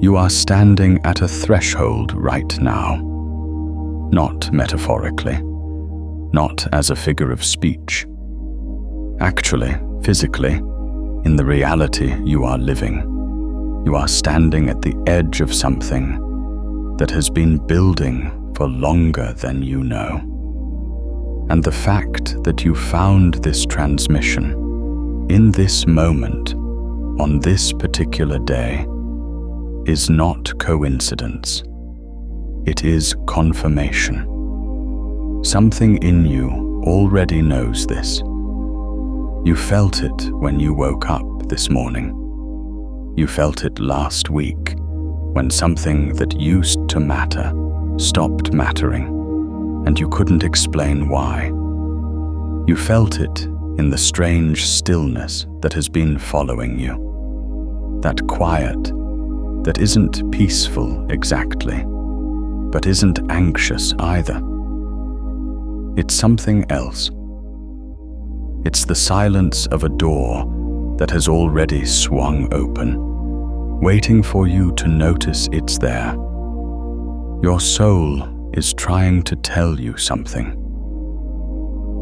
You are standing at a threshold right now, not metaphorically, not as a figure of speech. Actually, physically, in the reality you are living, you are standing at the edge of something that has been building for longer than you know. And the fact that you found this transmission in this moment, on this particular day, is not coincidence. It is confirmation. Something in you already knows this. You felt it when you woke up this morning. You felt it last week when something that used to matter stopped mattering, and you couldn't explain why. You felt it in the strange stillness that has been following you. That quiet that isn't peaceful exactly, but isn't anxious either. It's something else. It's the silence of a door that has already swung open, waiting for you to notice it's there. Your soul is trying to tell you something.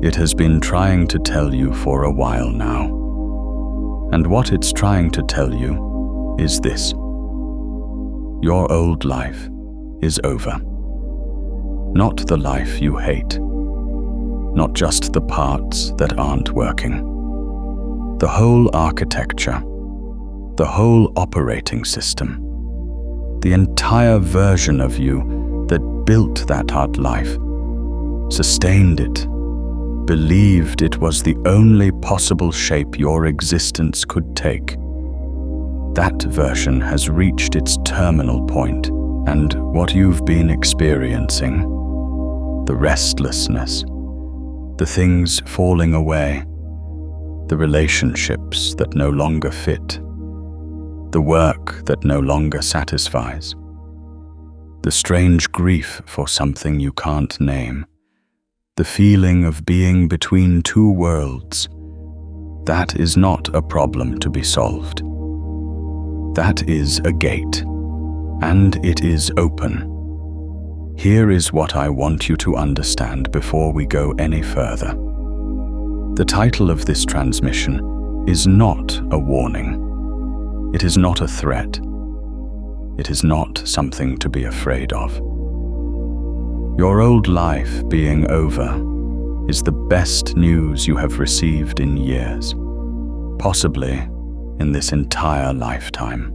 It has been trying to tell you for a while now. And what it's trying to tell you is this: your old life is over. Not the life you hate. Not just the parts that aren't working. The whole architecture, the whole operating system, the entire version of you that built that hard life, sustained it, believed it was the only possible shape your existence could take. That version has reached its terminal point, and what you've been experiencing, the restlessness, the things falling away, the relationships that no longer fit, the work that no longer satisfies, the strange grief for something you can't name, the feeling of being between two worlds, that is not a problem to be solved. That is a gate, and it is open. Here is what I want you to understand before we go any further. The title of this transmission is not a warning. It is not a threat. It is not something to be afraid of. Your old life being over is the best news you have received in years, possibly in this entire lifetime.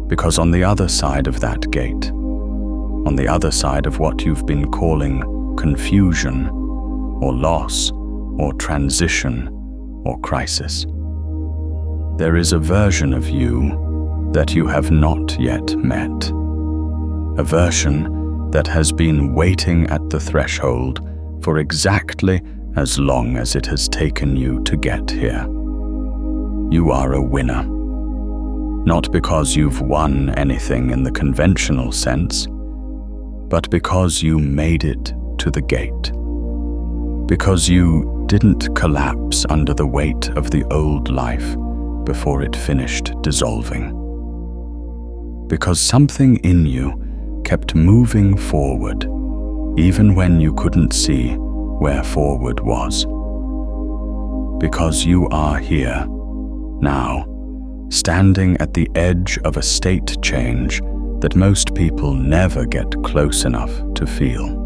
Because on the other side of that gate, on the other side of what you've been calling confusion, or loss, or transition, or crisis, there is a version of you that you have not yet met. A version that has been waiting at the threshold for exactly as long as it has taken you to get here. You are a winner. Not because you've won anything in the conventional sense, but because you made it to the gate. Because you didn't collapse under the weight of the old life before it finished dissolving. Because something in you kept moving forward, even when you couldn't see where forward was. Because you are here, now, standing at the edge of a state change that most people never get close enough to feel.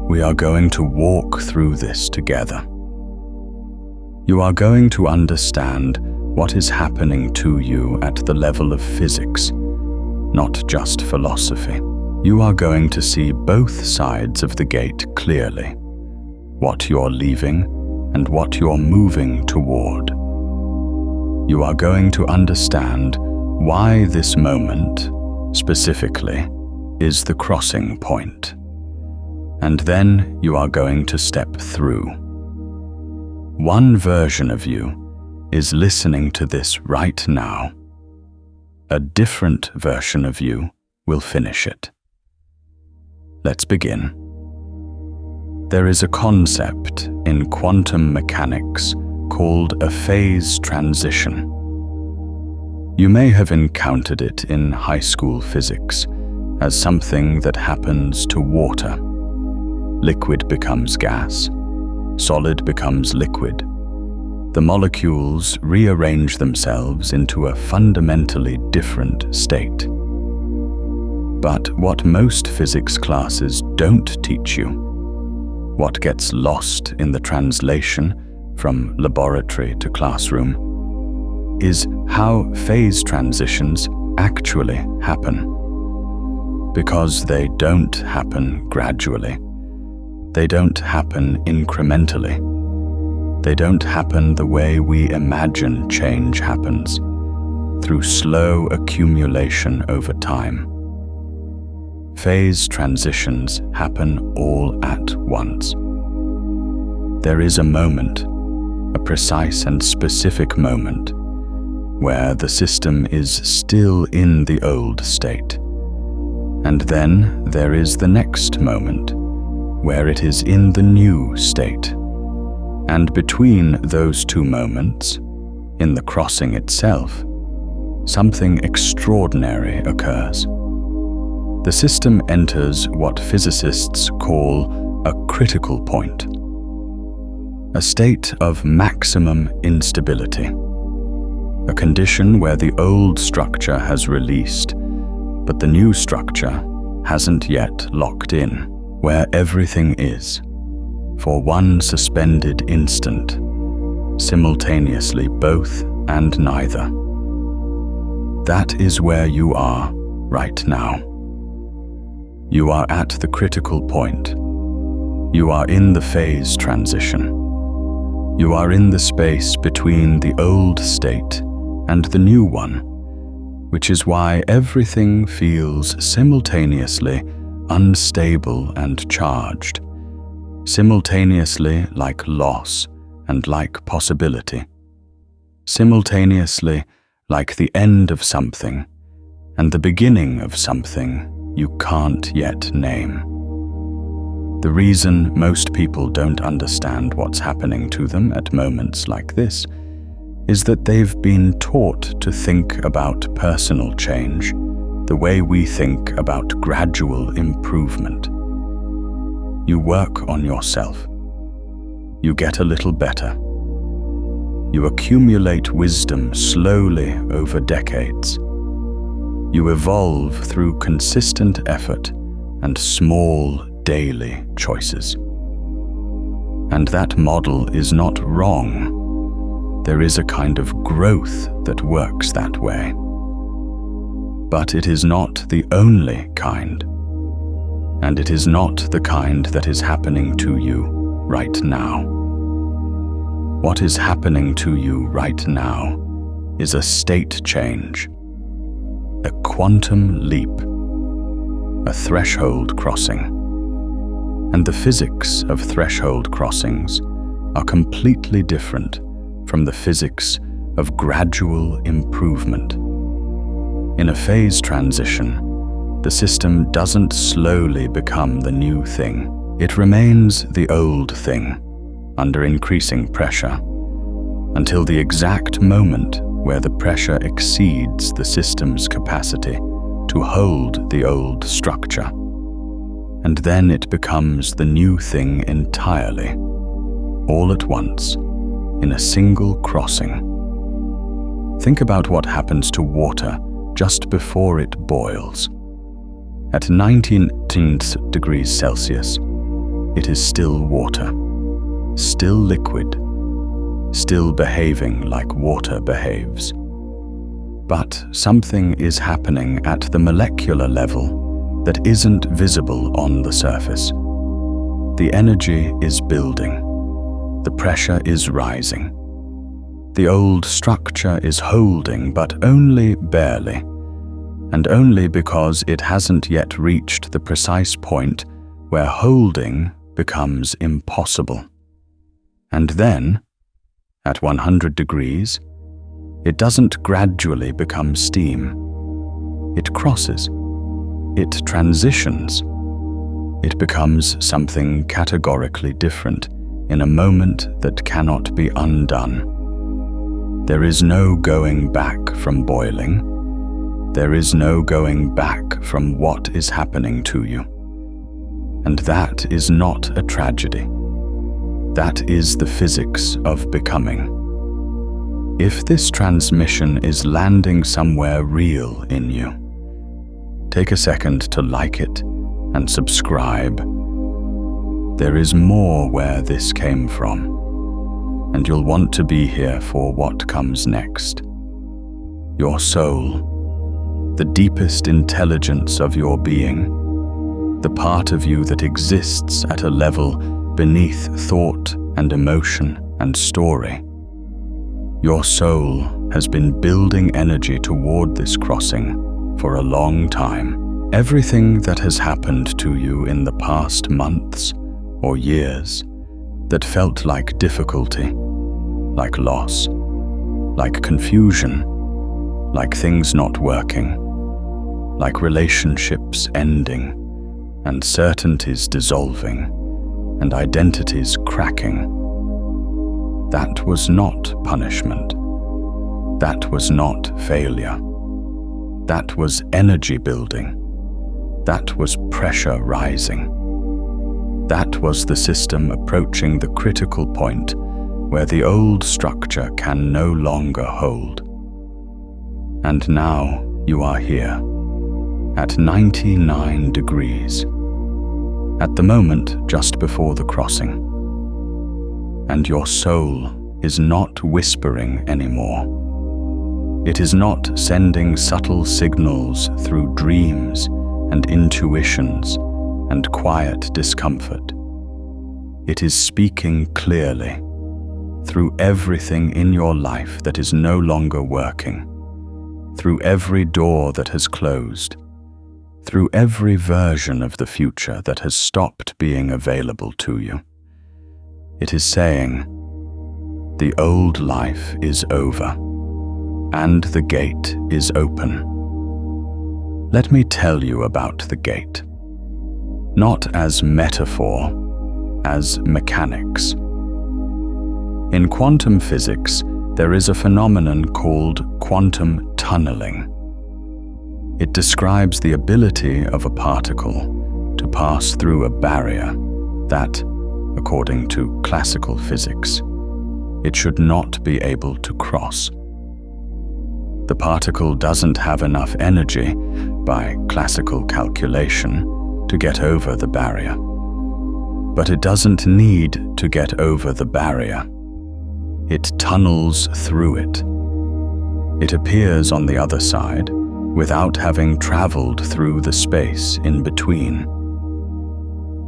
We are going to walk through this together. You are going to understand what is happening to you at the level of physics, not just philosophy. You are going to see both sides of the gate clearly, what you're leaving and what you're moving toward. You are going to understand why this moment, specifically, is the crossing point. And then you are going to step through. One version of you is listening to this right now. A different version of you will finish it. Let's begin. There is a concept in quantum mechanics called a phase transition. You may have encountered it in high school physics as something that happens to water. Liquid becomes gas, solid becomes liquid. The molecules rearrange themselves into a fundamentally different state. But what most physics classes don't teach you, what gets lost in the translation from laboratory to classroom, is how phase transitions actually happen. Because they don't happen gradually. They don't happen incrementally. They don't happen the way we imagine change happens, through slow accumulation over time. Phase transitions happen all at once. There is a moment, a precise and specific moment, where the system is still in the old state. And then there is the next moment, where it is in the new state. And between those two moments, in the crossing itself, something extraordinary occurs. The system enters what physicists call a critical point, a state of maximum instability, a condition where the old structure has released, but the new structure hasn't yet locked in, where everything is, for one suspended instant, simultaneously both and neither. That is where you are right now. You are at the critical point. You are in the phase transition. You are in the space between the old state and the new one, which is why everything feels simultaneously unstable and charged, simultaneously like loss and like possibility, simultaneously like the end of something and the beginning of something you can't yet name. The reason most people don't understand what's happening to them at moments like this is that they've been taught to think about personal change the way we think about gradual improvement. You work on yourself. You get a little better. You accumulate wisdom slowly over decades. You evolve through consistent effort and small daily choices. And that model is not wrong. There is a kind of growth that works that way. But it is not the only kind. And it is not the kind that is happening to you right now. What is happening to you right now is a state change, a quantum leap, a threshold crossing. And the physics of threshold crossings are completely different from the physics of gradual improvement. In a phase transition, the system doesn't slowly become the new thing. It remains the old thing, under increasing pressure, until the exact moment where the pressure exceeds the system's capacity to hold the old structure. And then it becomes the new thing entirely, all at once, in a single crossing. Think about what happens to water just before it boils. At 19 degrees Celsius, it is still water, still liquid, still behaving like water behaves. But something is happening at the molecular level that isn't visible on the surface. The energy is building. The pressure is rising. The old structure is holding, but only barely, and only because it hasn't yet reached the precise point where holding becomes impossible. And then, at 100 degrees, it doesn't gradually become steam. It crosses. It transitions. It becomes something categorically different in a moment that cannot be undone. There is no going back from boiling. There is no going back from what is happening to you. And that is not a tragedy. That is the physics of becoming. If this transmission is landing somewhere real in you, take a second to like it and subscribe. There is more where this came from, and you'll want to be here for what comes next. Your soul, the deepest intelligence of your being, the part of you that exists at a level beneath thought and emotion and story. Your soul has been building energy toward this crossing for a long time. Everything that has happened to you in the past months or years that felt like difficulty, like loss, like confusion, like things not working, like relationships ending, and certainties dissolving, and identities cracking. That was not punishment. That was not failure. That was energy building. That was pressure rising. That was the system approaching the critical point where the old structure can no longer hold. And now you are here, at 99 degrees, at the moment just before the crossing. And your soul is not whispering anymore. It is not sending subtle signals through dreams and intuitions and quiet discomfort. It is speaking clearly through everything in your life that is no longer working, through every door that has closed, through every version of the future that has stopped being available to you. It is saying, the old life is over, and the gate is open. Let me tell you about the gate, not as metaphor, as mechanics. In quantum physics, there is a phenomenon called quantum tunneling. It describes the ability of a particle to pass through a barrier that, according to classical physics, it should not be able to cross. The particle doesn't have enough energy, by classical calculation, to get over the barrier. But it doesn't need to get over the barrier. It tunnels through it. It appears on the other side without having traveled through the space in between.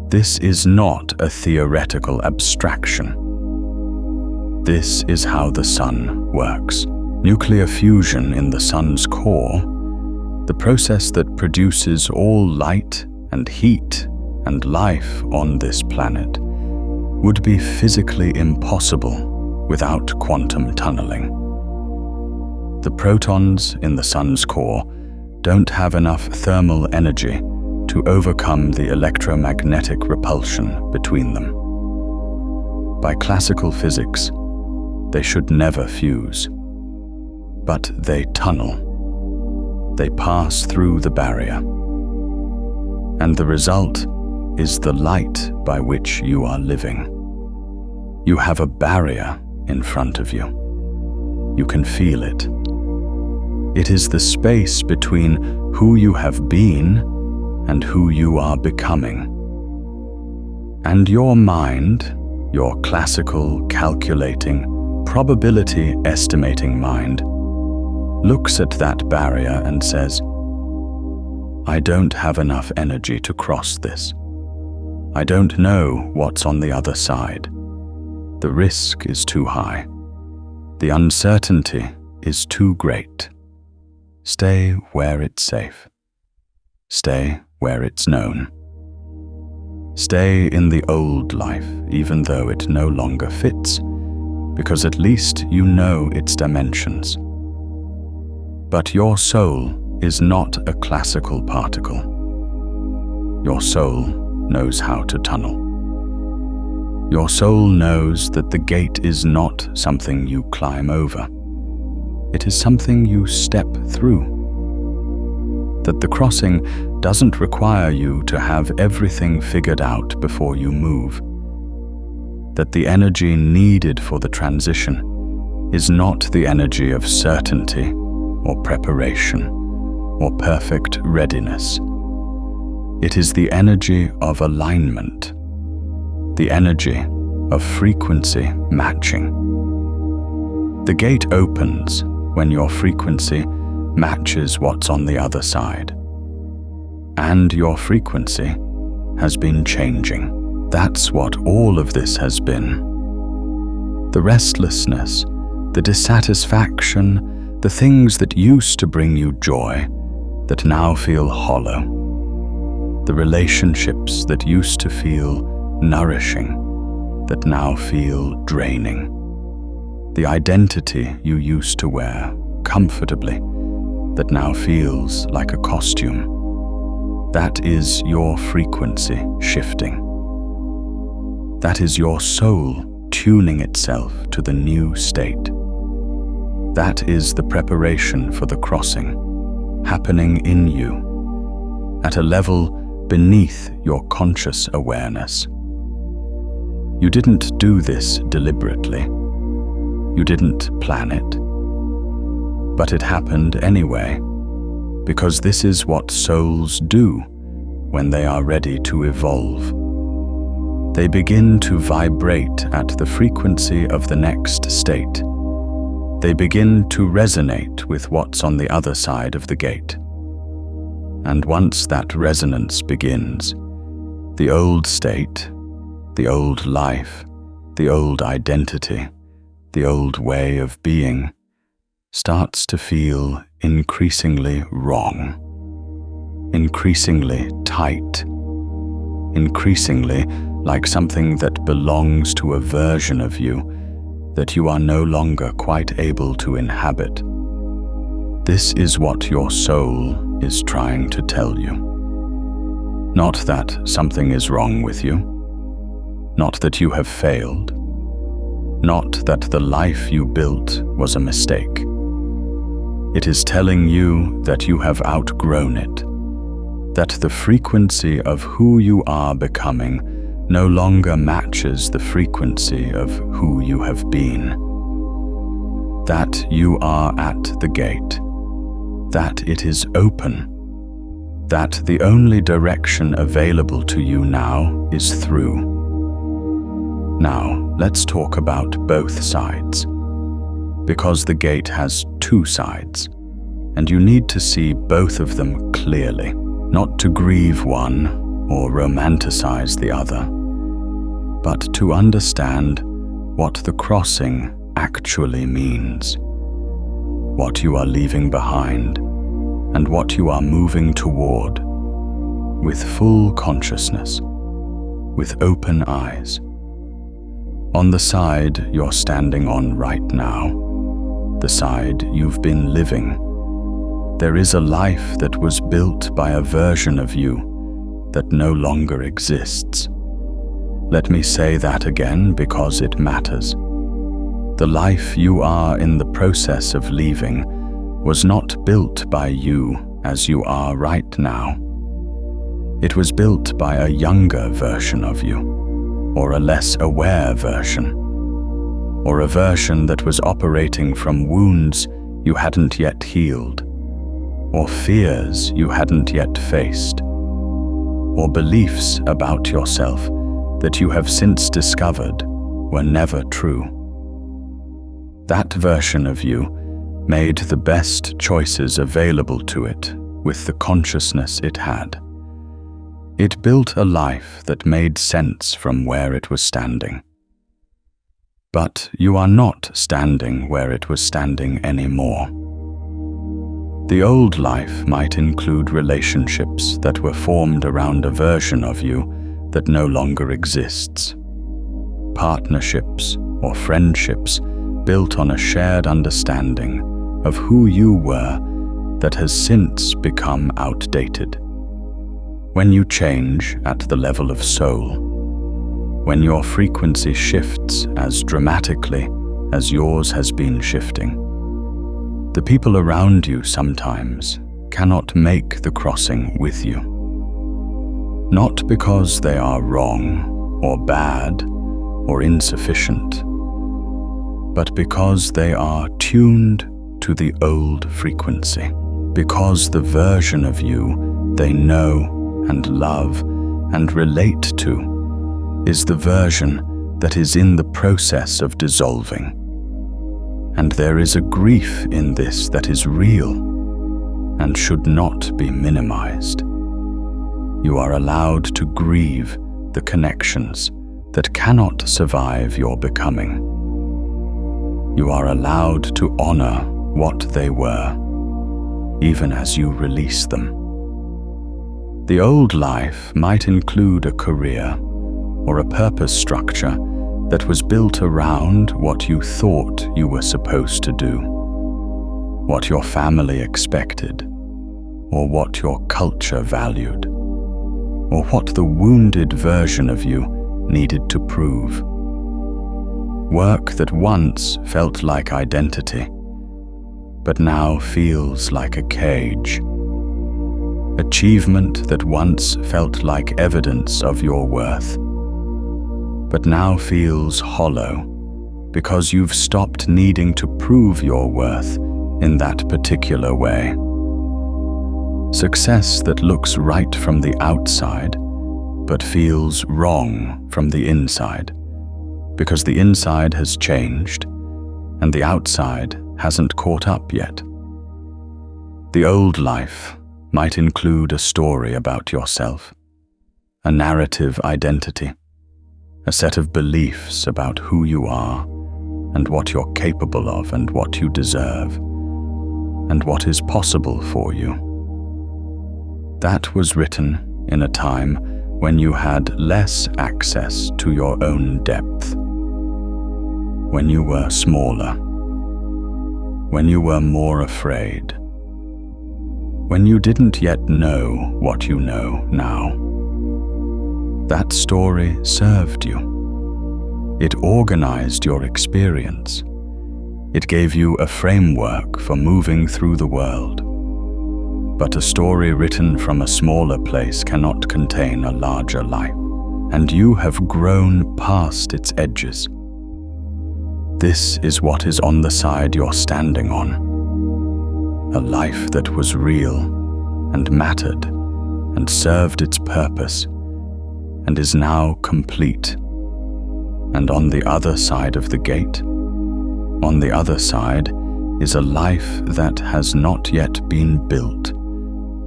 This is not a theoretical abstraction. This is how the sun works. Nuclear fusion in the sun's core, the process that produces all light and heat and life on this planet, would be physically impossible without quantum tunneling. The protons in the sun's core don't have enough thermal energy to overcome the electromagnetic repulsion between them. By classical physics, they should never fuse. But they tunnel. They pass through the barrier. And the result is the light by which you are living. You have a barrier in front of you. You can feel it. It is the space between who you have been and who you are becoming. And your mind, your classical, calculating, probability estimating mind, looks at that barrier and says, I don't have enough energy to cross this. I don't know what's on the other side. The risk is too high. The uncertainty is too great. Stay where it's safe. Stay where it's known. Stay in the old life, even though it no longer fits, because at least you know its dimensions. But your soul is not a classical particle. Your soul knows how to tunnel. Your soul knows that the gate is not something you climb over. it is something you step through. That the crossing doesn't require you to have everything figured out before you move. That the energy needed for the transition is not the energy of certainty or preparation or perfect readiness. It is the energy of alignment, the energy of frequency matching. The gate opens when your frequency matches what's on the other side. And your frequency has been changing. That's what all of this has been. The restlessness, the dissatisfaction, the things that used to bring you joy, that now feel hollow. The relationships that used to feel nourishing, that now feel draining. The identity you used to wear comfortably, that now feels like a costume. That is your frequency shifting. That is your soul tuning itself to the new state. That is the preparation for the crossing, happening in you, at a level beneath your conscious awareness. You didn't do this deliberately. You didn't plan it. But it happened anyway, because this is what souls do when they are ready to evolve. They begin to vibrate at the frequency of the next state. They begin to resonate with what's on the other side of the gate. And once that resonance begins, the old state, the old life, the old identity, the old way of being starts to feel increasingly wrong, increasingly tight, increasingly like something that belongs to a version of you that you are no longer quite able to inhabit. This is what your soul is trying to tell you. Not that something is wrong with you, not that you have failed, not that the life you built was a mistake. It is telling you that you have outgrown it, that the frequency of who you are becoming no longer matches the frequency of who you have been. That you are at the gate, that it is open, that the only direction available to you now is through. Now, let's talk about both sides, because the gate has two sides, and you need to see both of them clearly, not to grieve one or romanticize the other, but to understand what the crossing actually means, what you are leaving behind, and what you are moving toward, with full consciousness, with open eyes. On the side you're standing on right now, the side you've been living, there is a life that was built by a version of you that no longer exists. Let me say that again because it matters. The life you are in the process of leaving was not built by you as you are right now. It was built by a younger version of you, or a less aware version, or a version that was operating from wounds you hadn't yet healed, or fears you hadn't yet faced, or beliefs about yourself that you have since discovered were never true. That version of you made the best choices available to it with the consciousness it had. It built a life that made sense from where it was standing. But you are not standing where it was standing anymore. The old life might include relationships that were formed around a version of you that no longer exists. Partnerships or friendships built on a shared understanding of who you were that has since become outdated. When you change at the level of soul, when your frequency shifts as dramatically as yours has been shifting, The people around you sometimes cannot make the crossing with you. Not because they are wrong or bad or insufficient, but because they are tuned to the old frequency, because the version of you they know and love and relate to is the version that is in the process of dissolving. And there is a grief in this that is real and should not be minimized. You are allowed to grieve the connections that cannot survive your becoming. You are allowed to honor what they were, even as you release them. The old life might include a career or a purpose structure that was built around what you thought you were supposed to do, what your family expected, or what your culture valued, or what the wounded version of you needed to prove. Work that once felt like identity, but now feels like a cage. Achievement that once felt like evidence of your worth, but now feels hollow because you've stopped needing to prove your worth in that particular way. Success that looks right from the outside, but feels wrong from the inside, because the inside has changed and the outside hasn't caught up yet. The old life might include a story about yourself, a narrative identity, a set of beliefs about who you are and what you're capable of and what you deserve and what is possible for you. That was written in a time when you had less access to your own depth, when you were smaller, when you were more afraid, when you didn't yet know what you know now. That story served you. It organized your experience. It gave you a framework for moving through the world. But a story written from a smaller place cannot contain a larger life, and you have grown past its edges. This is what is on the side you're standing on. A life that was real and mattered and served its purpose and is now complete. And on the other side of the gate, on the other side, is a life that has not yet been built,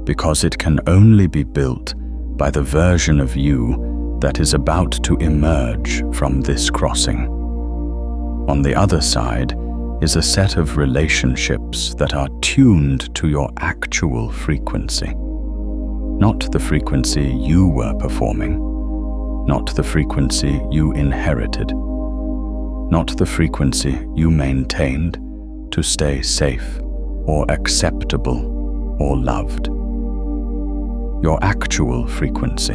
because it can only be built by the version of you that is about to emerge from this crossing. On the other side is a set of relationships that are tuned to your actual frequency, not the frequency you were performing, not the frequency you inherited, not the frequency you maintained to stay safe or acceptable or loved. Your actual frequency,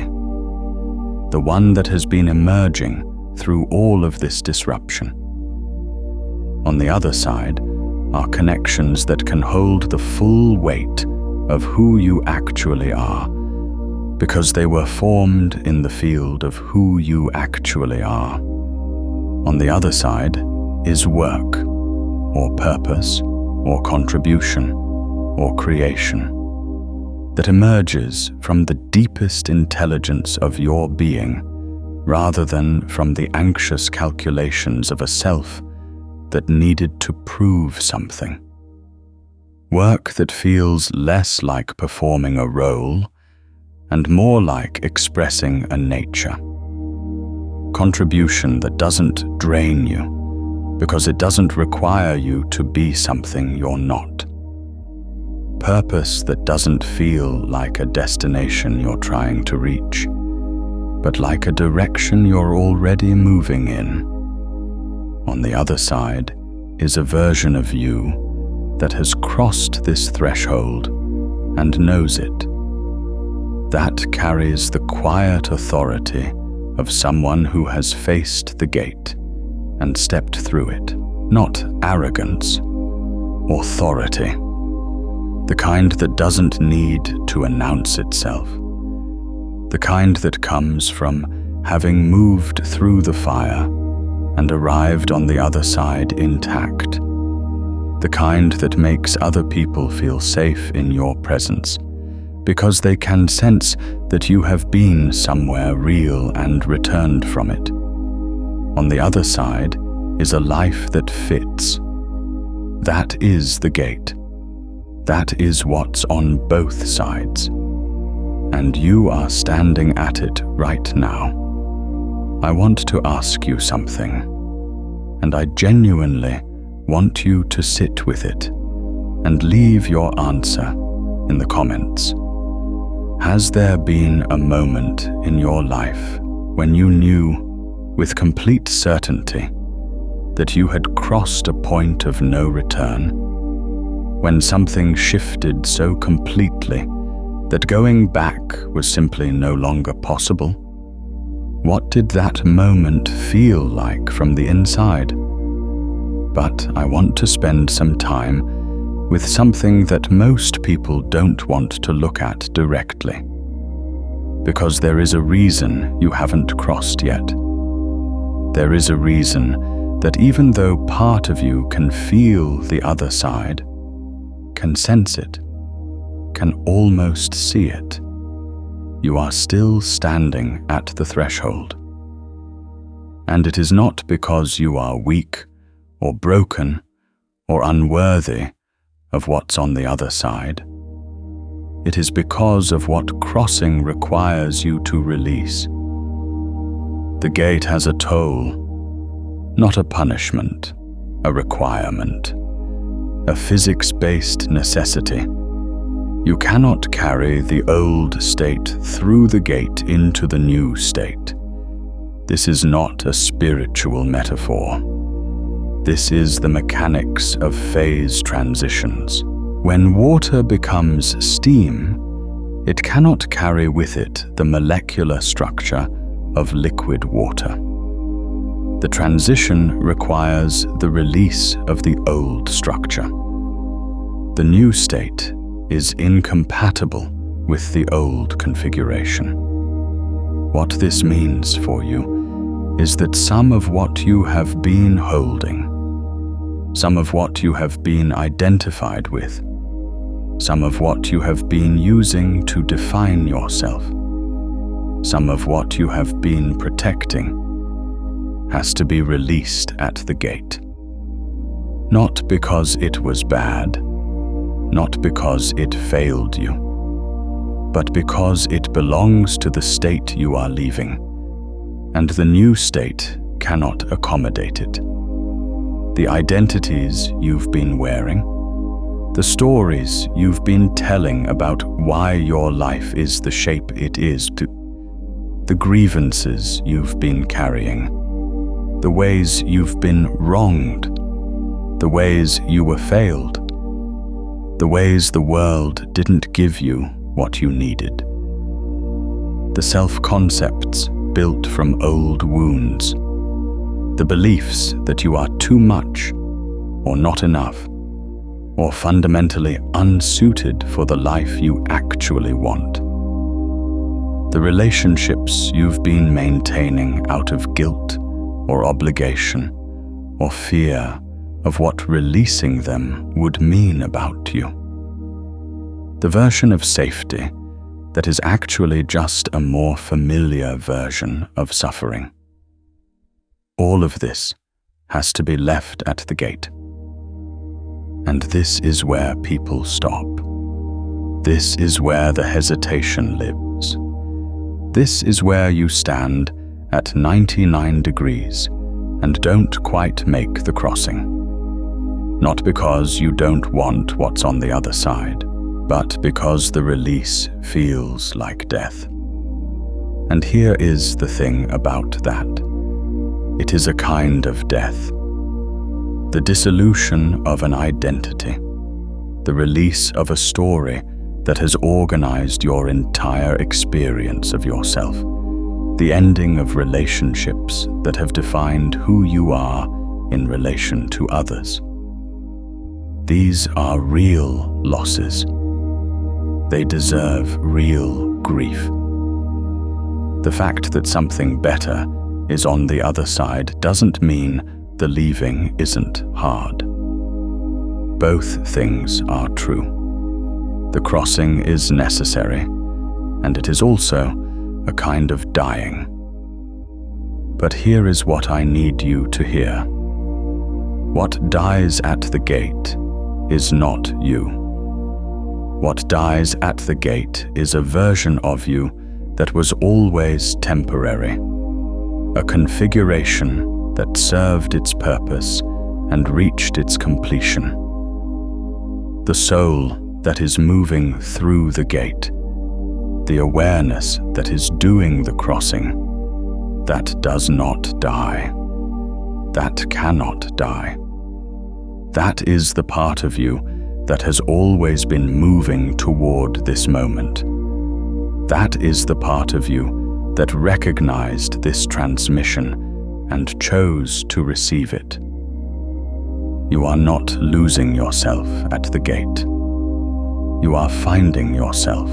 the one that has been emerging through all of this disruption. On the other side are connections that can hold the full weight of who you actually are, because they were formed in the field of who you actually are. On the other side is work, or purpose, or contribution, or creation, that emerges from the deepest intelligence of your being, rather than from the anxious calculations of a self that needed to prove something. Work that feels less like performing a role and more like expressing a nature. Contribution that doesn't drain you because it doesn't require you to be something you're not. Purpose that doesn't feel like a destination you're trying to reach, but like a direction you're already moving in. On the other side is a version of you that has crossed this threshold and knows it. That carries the quiet authority of someone who has faced the gate and stepped through it. Not arrogance, authority, the kind that doesn't need to announce itself, the kind that comes from having moved through the fire and arrived on the other side intact, the kind that makes other people feel safe in your presence because they can sense that you have been somewhere real and returned from it. On the other side is a life that fits. That is the gate. That is what's on both sides. And you are standing at it right now. I want to ask you something, and I genuinely want you to sit with it and leave your answer in the comments. Has there been a moment in your life when you knew with complete certainty that you had crossed a point of no return? When something shifted so completely that going back was simply no longer possible? What did that moment feel like from the inside? But I want to spend some time with something that most people don't want to look at directly. Because there is a reason you haven't crossed yet. There is a reason that even though part of you can feel the other side, can sense it, can almost see it, you are still standing at the threshold. And it is not because you are weak or broken or unworthy of what's on the other side. It is because of what crossing requires you to release. The gate has a toll, not a punishment, a requirement, a physics-based necessity. You cannot carry the old state through the gate into the new state. This is not a spiritual metaphor. This is the mechanics of phase transitions. When water becomes steam, it cannot carry with it the molecular structure of liquid water. The transition requires the release of the old structure. The new state is incompatible with the old configuration. What this means for you is that some of what you have been holding, some of what you have been identified with, some of what you have been using to define yourself, some of what you have been protecting, has to be released at the gate. Not because it was bad, not because it failed you, but because it belongs to the state you are leaving, and the new state cannot accommodate it. The identities you've been wearing, the stories you've been telling about why your life is the shape it is, the grievances you've been carrying, the ways you've been wronged, the ways you were failed, the ways the world didn't give you what you needed. The self-concepts built from old wounds, the beliefs that you are too much or not enough, or fundamentally unsuited for the life you actually want. The relationships you've been maintaining out of guilt or obligation or fear of what releasing them would mean about you. The version of safety that is actually just a more familiar version of suffering. All of this has to be left at the gate. And this is where people stop. This is where the hesitation lives. This is where you stand at 99 degrees and don't quite make the crossing. Not because you don't want what's on the other side, but because the release feels like death. And here is the thing about that. It is a kind of death. The dissolution of an identity, the release of a story that has organized your entire experience of yourself, the ending of relationships that have defined who you are in relation to others. These are real losses. They deserve real grief. The fact that something better is on the other side doesn't mean the leaving isn't hard. Both things are true. The crossing is necessary, and it is also a kind of dying. But here is what I need you to hear. What dies at the gate is not you. What dies at the gate is a version of you that was always temporary, a configuration that served its purpose and reached its completion. The soul that is moving through the gate, the awareness that is doing the crossing, that does not die. That cannot die. That is the part of you that has always been moving toward this moment. That is the part of you that recognized this transmission and chose to receive it. You are not losing yourself at the gate. You are finding yourself,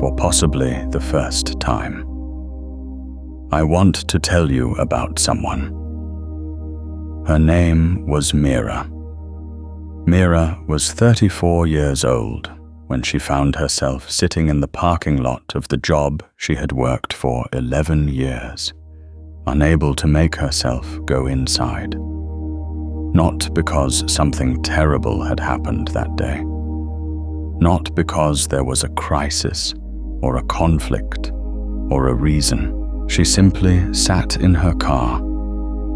for possibly the first time. I want to tell you about someone. Her name was Mira. Mira was 34 years old when she found herself sitting in the parking lot of the job she had worked for 11 years, unable to make herself go inside. Not because something terrible had happened that day. Not because there was a crisis or a conflict or a reason. She simply sat in her car,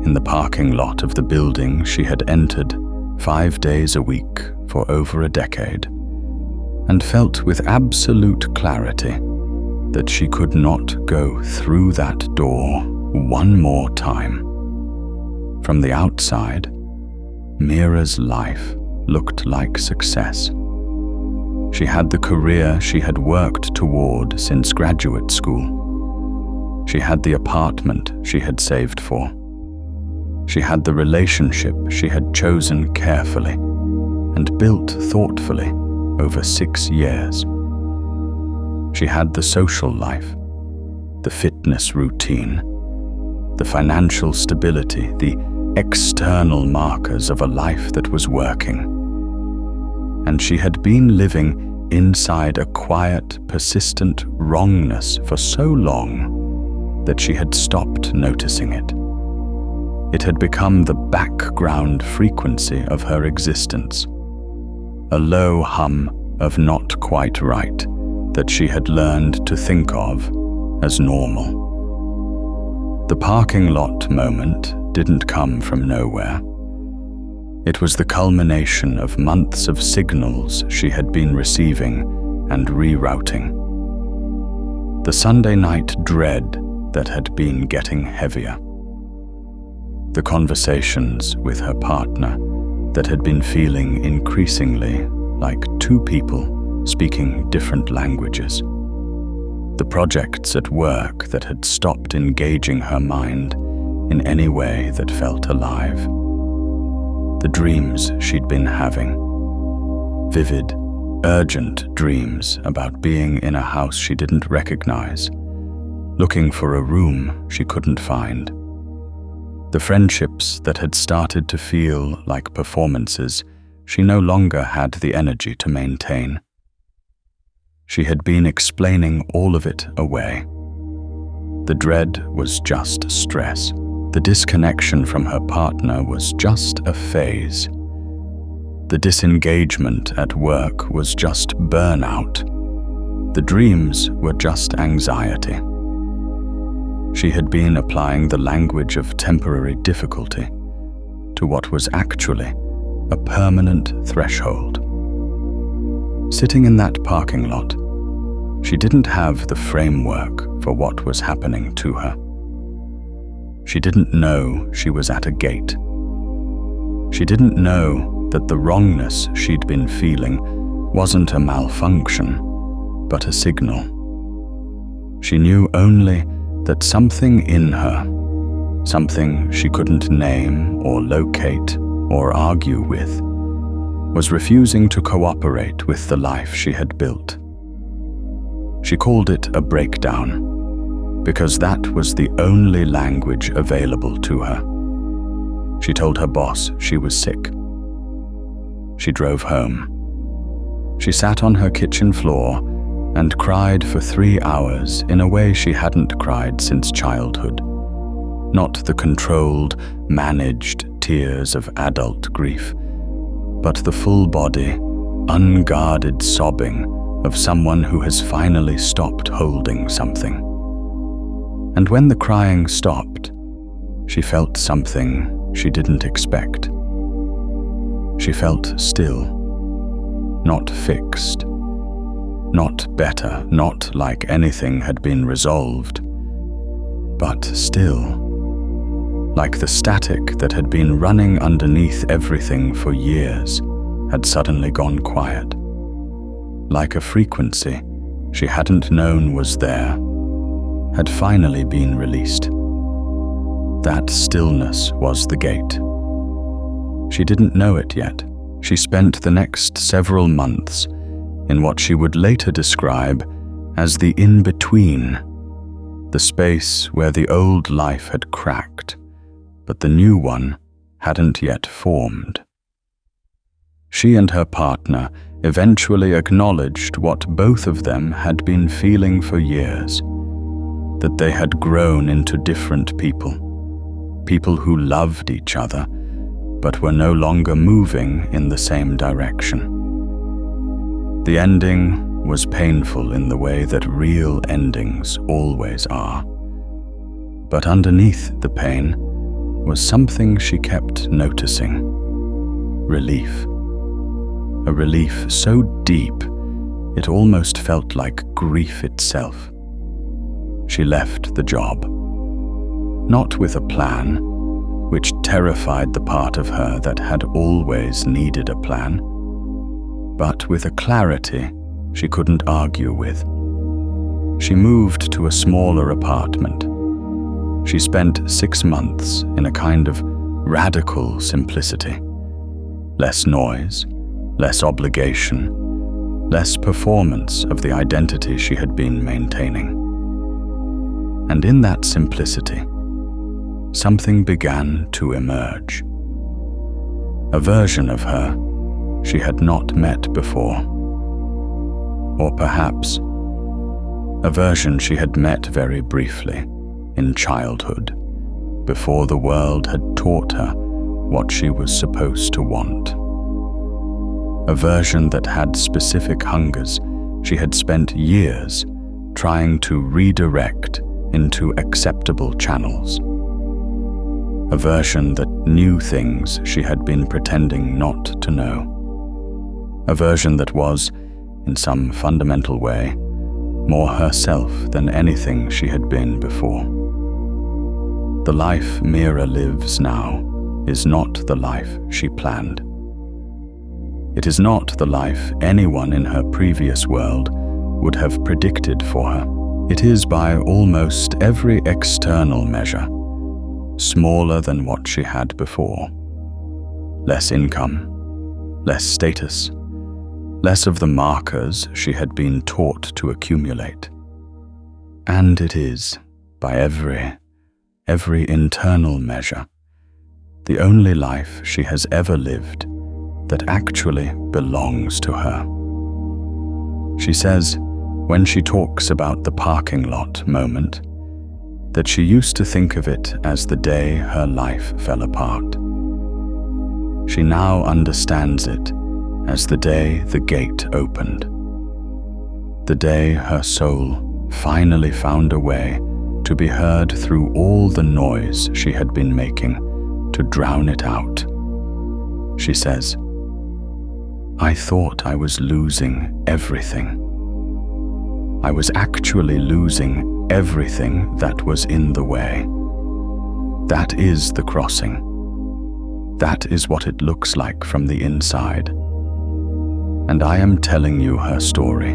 in the parking lot of the building she had entered 5 days a week for over a decade, and felt with absolute clarity that she could not go through that door one more time. From the outside, Mira's life looked like success. She had the career she had worked toward since graduate school. She had the apartment she had saved for. She had the relationship she had chosen carefully and built thoughtfully over 6 years. She had the social life, the fitness routine, the financial stability, the external markers of a life that was working. And she had been living inside a quiet, persistent wrongness for so long that she had stopped noticing it. It had become the background frequency of her existence, a low hum of not quite right that she had learned to think of as normal. The parking lot moment didn't come from nowhere. It was the culmination of months of signals she had been receiving and rerouting. The Sunday night dread that had been getting heavier. The conversations with her partner that had been feeling increasingly like two people speaking different languages. The projects at work that had stopped engaging her mind in any way that felt alive. The dreams she'd been having. Vivid, urgent dreams about being in a house she didn't recognize, looking for a room she couldn't find. The friendships that had started to feel like performances she no longer had the energy to maintain. She had been explaining all of it away. The dread was just stress. The disconnection from her partner was just a phase. The disengagement at work was just burnout. The dreams were just anxiety. She had been applying the language of temporary difficulty to what was actually a permanent threshold. Sitting in that parking lot, she didn't have the framework for what was happening to her. She didn't know she was at a gate. She didn't know that the wrongness she'd been feeling wasn't a malfunction, but a signal. She knew only that something in her, something she couldn't name or locate or argue with, was refusing to cooperate with the life she had built. She called it a breakdown, because that was the only language available to her. She told her boss she was sick. She drove home. She sat on her kitchen floor and cried for 3 hours in a way she hadn't cried since childhood. Not the controlled, managed tears of adult grief, but the full-body, unguarded sobbing of someone who has finally stopped holding something. And when the crying stopped, she felt something she didn't expect. She felt still, not fixed, not better, not like anything had been resolved, but still, like the static that had been running underneath everything for years had suddenly gone quiet. Like a frequency she hadn't known was there, had finally been released. That stillness was the gate. She didn't know it yet. She spent the next several months in what she would later describe as the in-between, the space where the old life had cracked, but the new one hadn't yet formed. She and her partner eventually acknowledged what both of them had been feeling for years, that they had grown into different people, people who loved each other, but were no longer moving in the same direction. The ending was painful in the way that real endings always are. But underneath the pain was something she kept noticing. Relief. A relief so deep it almost felt like grief itself. She left the job. Not with a plan, which terrified the part of her that had always needed a plan, but with a clarity she couldn't argue with. She moved to a smaller apartment. She spent 6 months in a kind of radical simplicity. Less noise, less obligation, less performance of the identity she had been maintaining. And in that simplicity, something began to emerge. A version of her she had not met before. Or perhaps a version she had met very briefly in childhood, before the world had taught her what she was supposed to want. A version that had specific hungers she had spent years trying to redirect into acceptable channels. A version that knew things she had been pretending not to know. A version that was, in some fundamental way, more herself than anything she had been before. The life Mira lives now is not the life she planned. It is not the life anyone in her previous world would have predicted for her. It is, by almost every external measure, smaller than what she had before. Less income, less status, less of the markers she had been taught to accumulate. And it is, by every internal measure, the only life she has ever lived that actually belongs to her. She says, when she talks about the parking lot moment, that she used to think of it as the day her life fell apart. She now understands it as the day the gate opened. The day her soul finally found a way to be heard through all the noise she had been making to drown it out. She says, I thought I was losing everything. I was actually losing everything that was in the way. That is the crossing. That is what it looks like from the inside. And I am telling you her story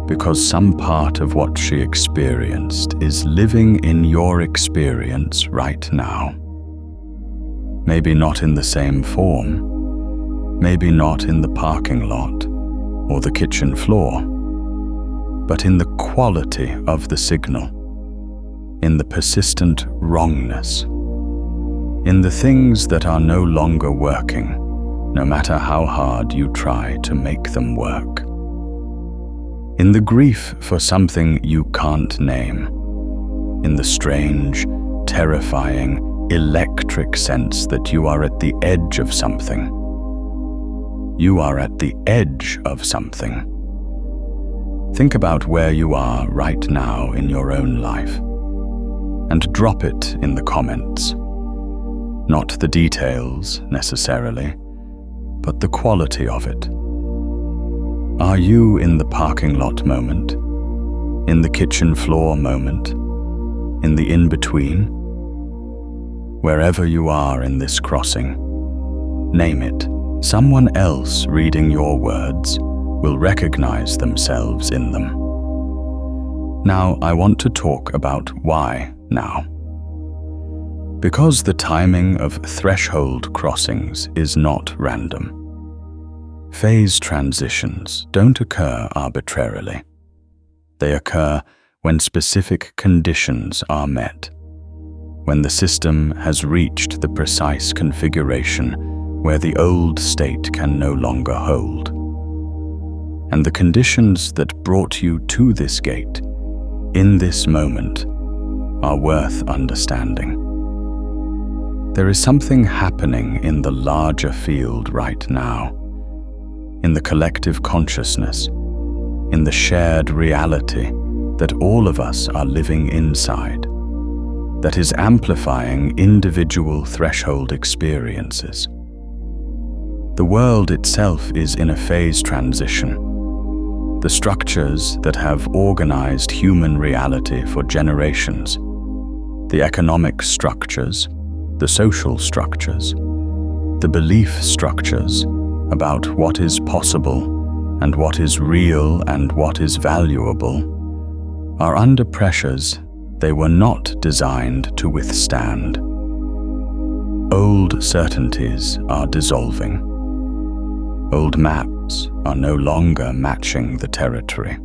because some part of what she experienced is living in your experience right now. Maybe not in the same form, Maybe not in the parking lot or the kitchen floor, but in the quality of the signal, in the persistent wrongness, in the things that are no longer working, no matter how hard you try to make them work. In the grief for something you can't name, in the strange, terrifying, electric sense that you are at the edge of something. You are at the edge of something. Think about where you are right now in your own life, and drop it in the comments. Not the details, necessarily, but the quality of it. Are you in the parking lot moment? In the kitchen floor moment? In the in-between? Wherever you are in this crossing, name it. Someone else reading your words will recognize themselves in them. Now, I want to talk about why now. Because the timing of threshold crossings is not random. Phase transitions don't occur arbitrarily. They occur when specific conditions are met, when the system has reached the precise configuration where the old state can no longer hold. And the conditions that brought you to this gate, in this moment, are worth understanding. There is something happening in the larger field right now, in the collective consciousness, in the shared reality that all of us are living inside, that is amplifying individual threshold experiences. The world itself is in a phase transition. The structures that have organized human reality for generations, the economic structures, the social structures, the belief structures about what is possible and what is real and what is valuable, are under pressures they were not designed to withstand. Old certainties are dissolving. Old maps are no longer matching the territory.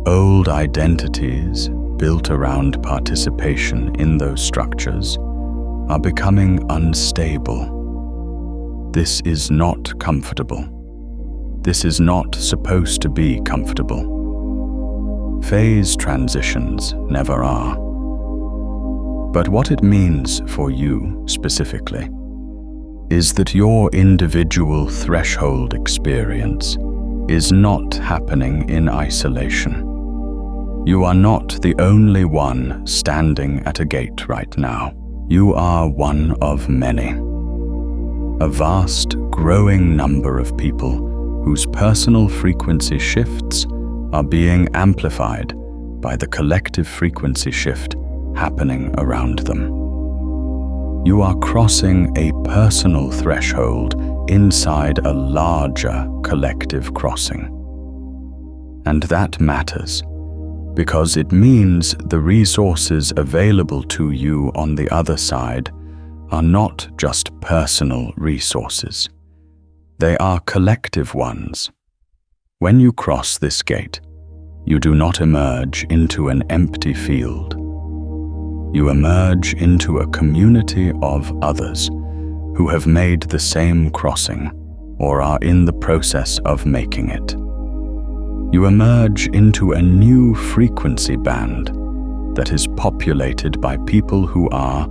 Old identities built around participation in those structures are becoming unstable. This is not comfortable. This is not supposed to be comfortable. Phase transitions never are. But what it means for you specifically is that your individual threshold experience is not happening in isolation. You are not the only one standing at a gate right now. You are one of many. A vast, growing number of people whose personal frequency shifts are being amplified by the collective frequency shift happening around them. You are crossing a personal threshold inside a larger collective crossing. And that matters, because it means the resources available to you on the other side are not just personal resources. They are collective ones. When you cross this gate, you do not emerge into an empty field. You emerge into a community of others who have made the same crossing or are in the process of making it. You emerge into a new frequency band that is populated by people who are,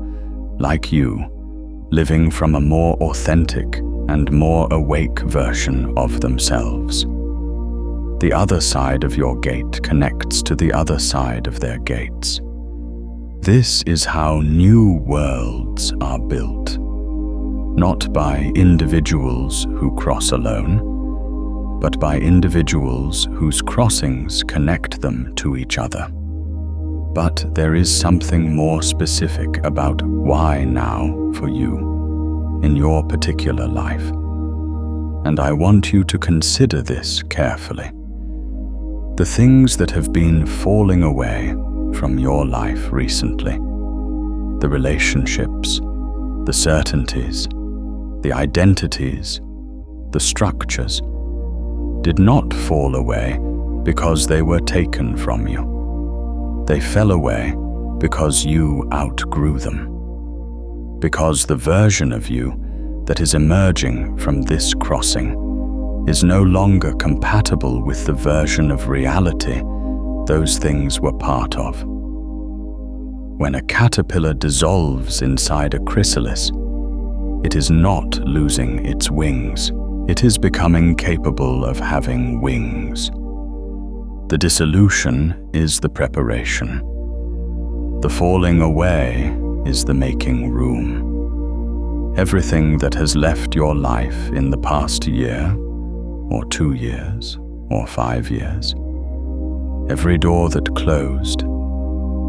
like you, living from a more authentic and more awake version of themselves. The other side of your gate connects to the other side of their gates. This is how new worlds are built, not by individuals who cross alone, but by individuals whose crossings connect them to each other. But there is something more specific about why now for you, in your particular life. And I want you to consider this carefully. The things that have been falling away from your life recently, the relationships, the certainties, the identities, the structures, did not fall away because they were taken from you. They fell away because you outgrew them. Because the version of you that is emerging from this crossing is no longer compatible with the version of reality those things were part of. When a caterpillar dissolves inside a chrysalis, it is not losing its wings. It is becoming capable of having wings. The dissolution is the preparation. The falling away is the making room. Everything that has left your life in the past year, or 2 years, or 5 years, every door that closed,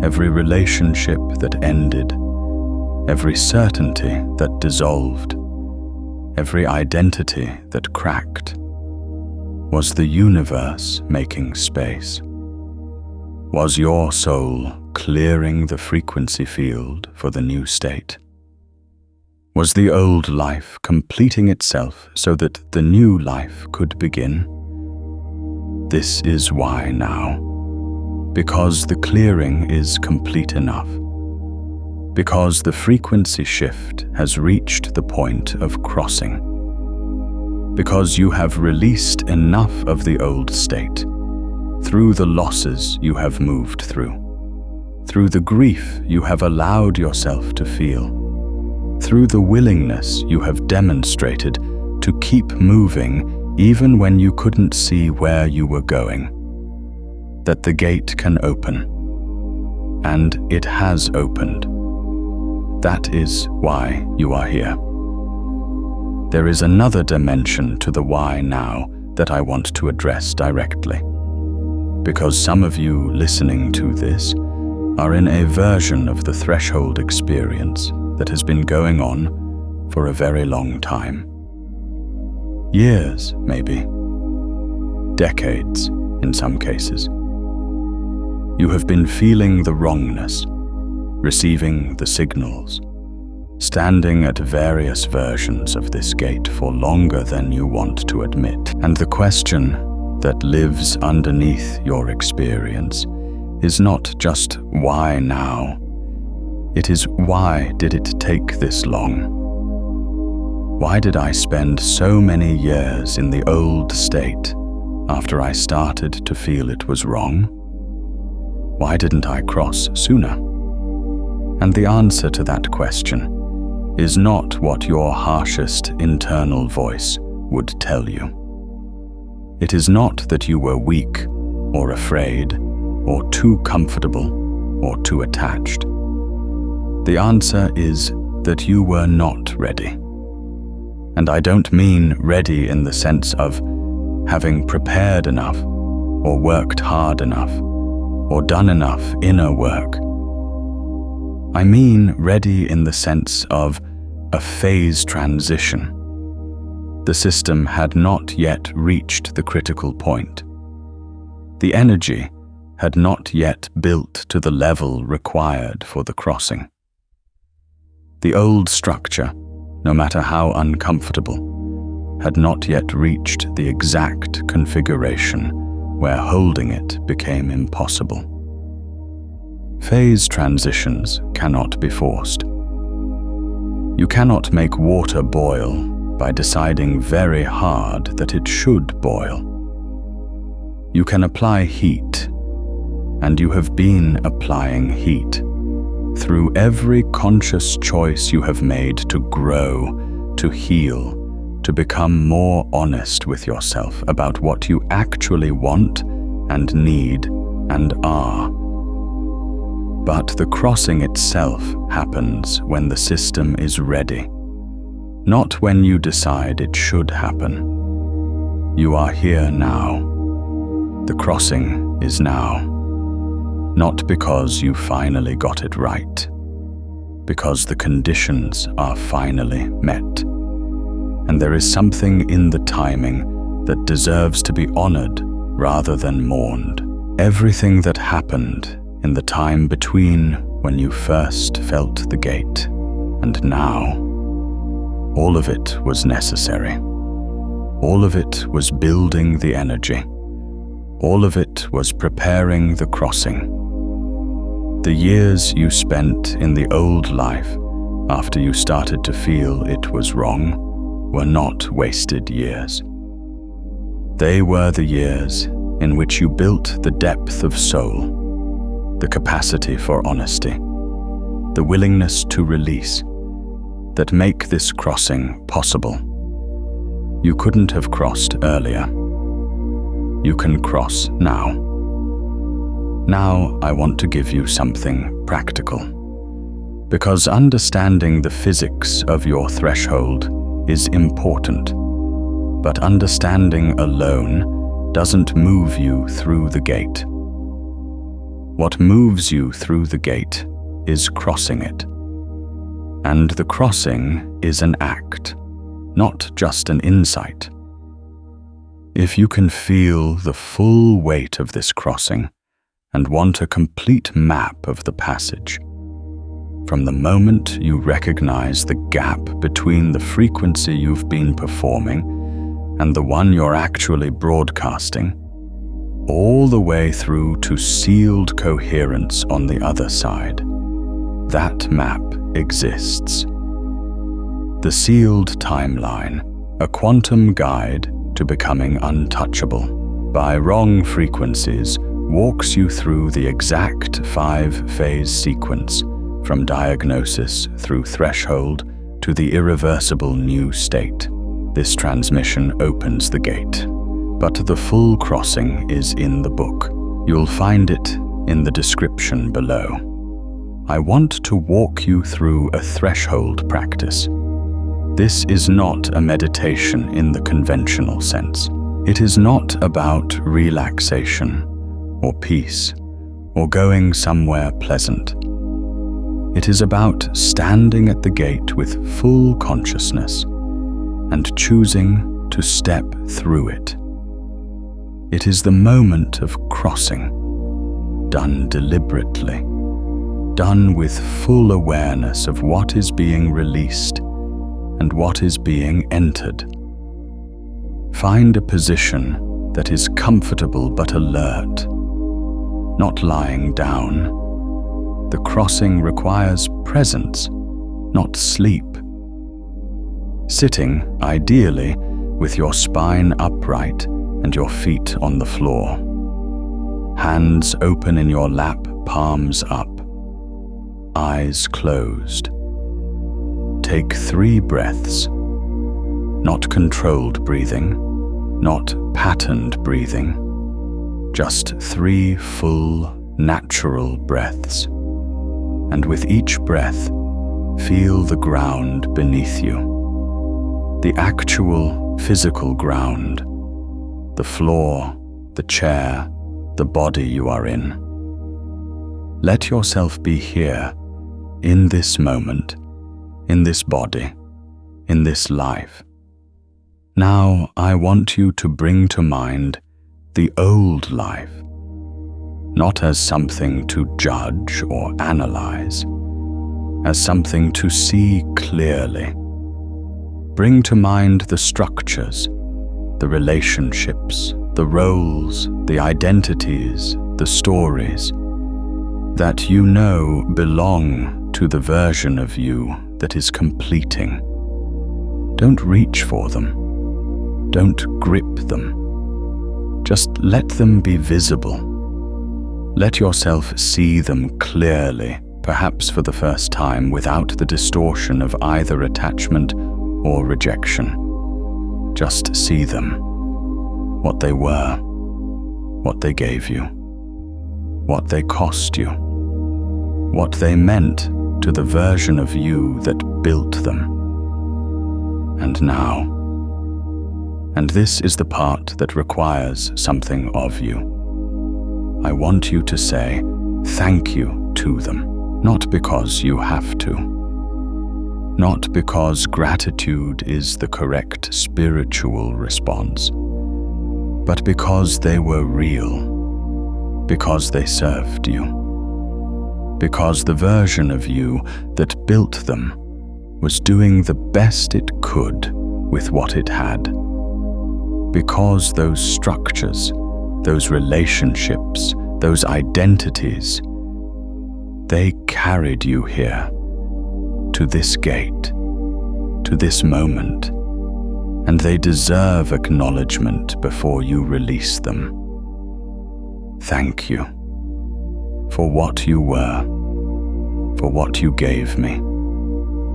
every relationship that ended, every certainty that dissolved, every identity that cracked, was the universe making space. Was your soul clearing the frequency field for the new state? Was the old life completing itself so that the new life could begin? This is why now. Because the clearing is complete enough. Because the frequency shift has reached the point of crossing. Because you have released enough of the old state, through the losses you have moved through the grief you have allowed yourself to feel, through the willingness you have demonstrated to keep moving even when you couldn't see where you were going, that the gate can open. And it has opened. That is why you are here. There is another dimension to the why now that I want to address directly. Because some of you listening to this are in a version of the threshold experience that has been going on for a very long time. Years, maybe. Decades, in some cases. You have been feeling the wrongness, receiving the signals, standing at various versions of this gate for longer than you want to admit. And the question that lives underneath your experience is not just why now, it is why did it take this long? Why did I spend so many years in the old state after I started to feel it was wrong? Why didn't I cross sooner? And the answer to that question is not what your harshest internal voice would tell you. It is not that you were weak or afraid or too comfortable or too attached. The answer is that you were not ready. And I don't mean ready in the sense of having prepared enough or worked hard enough or done enough inner work. I mean ready in the sense of a phase transition. The system had not yet reached the critical point. The energy had not yet built to the level required for the crossing. The old structure, no matter how uncomfortable, had not yet reached the exact configuration where holding it became impossible. Phase transitions cannot be forced. You cannot make water boil by deciding very hard that it should boil. You can apply heat, and you have been applying heat through every conscious choice you have made to grow, to heal, to become more honest with yourself about what you actually want and need and are. But the crossing itself happens when the system is ready, not when you decide it should happen. You are here now. The crossing is now. Not because you finally got it right, because the conditions are finally met. And there is something in the timing that deserves to be honored rather than mourned. Everything that happened in the time between when you first felt the gate and now, all of it was necessary. All of it was building the energy. All of it was preparing the crossing. The years you spent in the old life after you started to feel it was wrong were not wasted years. They were the years in which you built the depth of soul, the capacity for honesty, the willingness to release, that make this crossing possible. You couldn't have crossed earlier. You can cross now. Now I want to give you something practical, because understanding the physics of your threshold is important, but understanding alone doesn't move you through the gate. What moves you through the gate is crossing it. And the crossing is an act, not just an insight. If you can feel the full weight of this crossing and want a complete map of the passage, from the moment you recognize the gap between the frequency you've been performing and the one you're actually broadcasting, all the way through to sealed coherence on the other side, that map exists. The sealed timeline, a quantum guide to becoming untouchable by wrong frequencies, walks you through the exact 5-phase sequence from diagnosis through threshold to the irreversible new state. This transmission opens the gate, but the full crossing is in the book. You'll find it in the description below. I want to walk you through a threshold practice. This is not a meditation in the conventional sense. It is not about relaxation or peace or going somewhere pleasant. It is about standing at the gate with full consciousness and choosing to step through it. It is the moment of crossing, done deliberately, done with full awareness of what is being released and what is being entered. Find a position that is comfortable but alert, not lying down. The crossing requires presence, not sleep. Sitting, ideally, with your spine upright and your feet on the floor. Hands open in your lap, palms up. Eyes closed. Take 3 breaths. Not controlled breathing, not patterned breathing. Just 3 full, natural breaths. And with each breath, feel the ground beneath you. The actual physical ground. The floor, the chair, the body you are in. Let yourself be here, in this moment, in this body, in this life. Now I want you to bring to mind the old life, not as something to judge or analyze, as something to see clearly. Bring to mind the structures, the relationships, the roles, the identities, the stories that you know belong to the version of you that is completing. Don't reach for them. Don't grip them. Just let them be visible. Let yourself see them clearly, perhaps for the first time, without the distortion of either attachment or rejection. Just see them. What they were, what they gave you, what they cost you, what they meant to the version of you that built them. And now. And this is the part that requires something of you. I want you to say thank you to them, not because you have to, not because gratitude is the correct spiritual response, but because they were real, because they served you, because the version of you that built them was doing the best it could with what it had. because those structures, those relationships, those identities, they carried you here, to this gate, to this moment, and they deserve acknowledgement before you release them. Thank you for what you were, for what you gave me,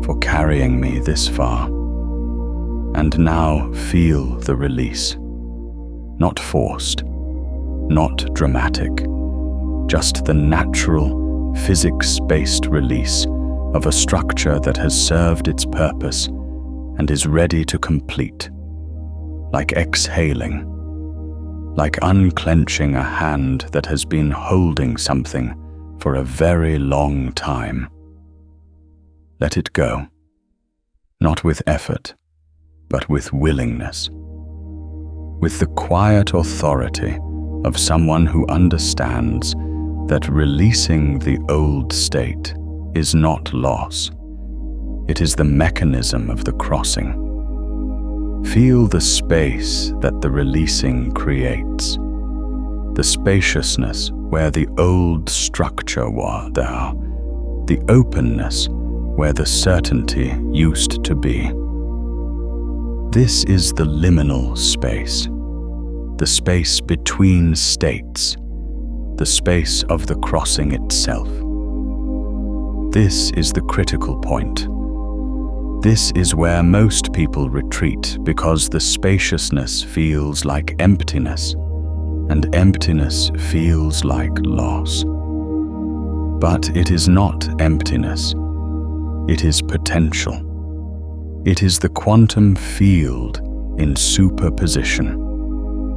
for carrying me this far. And now feel the release. Not forced, not dramatic, just the natural, physics-based release of a structure that has served its purpose and is ready to complete. Like exhaling, like unclenching a hand that has been holding something for a very long time. Let it go, not with effort, but with willingness, with the quiet authority of someone who understands that releasing the old state is not loss. It is the mechanism of the crossing. Feel the space that the releasing creates, the spaciousness where the old structure was there, the openness where the certainty used to be. This is the liminal space, the space between states, the space of the crossing itself. This is the critical point. This is where most people retreat because the spaciousness feels like emptiness, and emptiness feels like loss. But it is not emptiness. It is potential. It is the quantum field in superposition,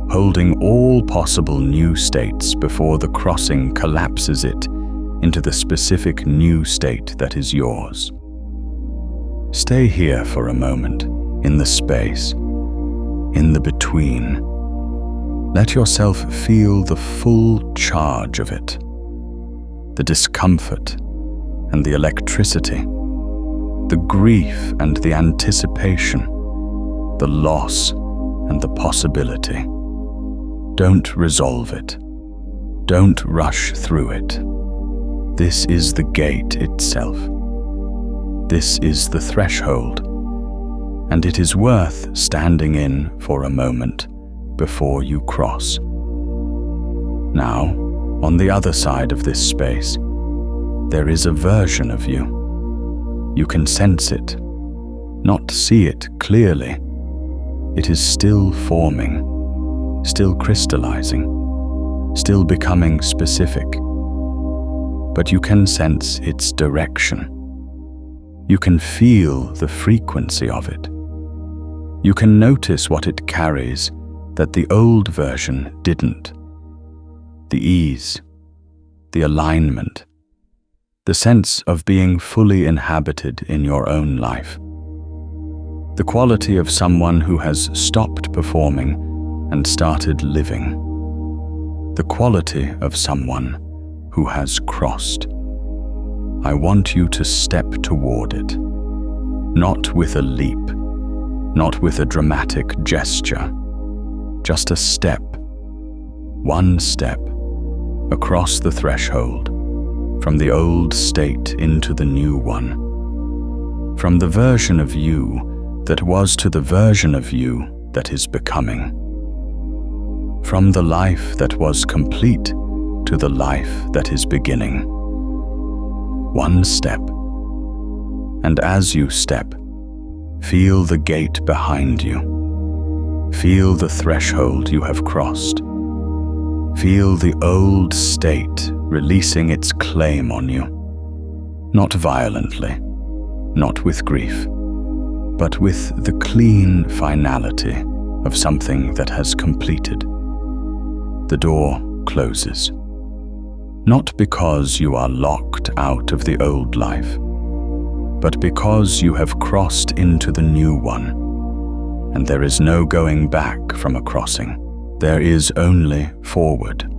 holding all possible new states before the crossing collapses it into the specific new state that is yours. Stay here for a moment, in the space, in the between. Let yourself feel the full charge of it, the discomfort and the electricity, the grief and the anticipation, the loss and the possibility. Don't resolve it. Don't rush through it. This is the gate itself. This is the threshold, and it is worth standing in for a moment before you cross. Now, on the other side of this space, there is a version of you. You can sense it, not see it clearly. It is still forming, still crystallizing, still becoming specific. But you can sense its direction. You can feel the frequency of it. You can notice what it carries that the old version didn't. The ease, the alignment, the sense of being fully inhabited in your own life. The quality of someone who has stopped performing and started living. The quality of someone who has crossed. I want you to step toward it, not with a leap, not with a dramatic gesture, just a step, one step, across the threshold, from the old state into the new one, from the version of you that was to the version of you that is becoming, from the life that was complete to the life that is beginning. One step, and as you step, feel the gate behind you. Feel the threshold you have crossed. Feel the old state releasing its claim on you. Not violently, not with grief, but with the clean finality of something that has completed. The door closes. Not because you are locked out of the old life, but because you have crossed into the new one, and there is no going back from a crossing. There is only forward.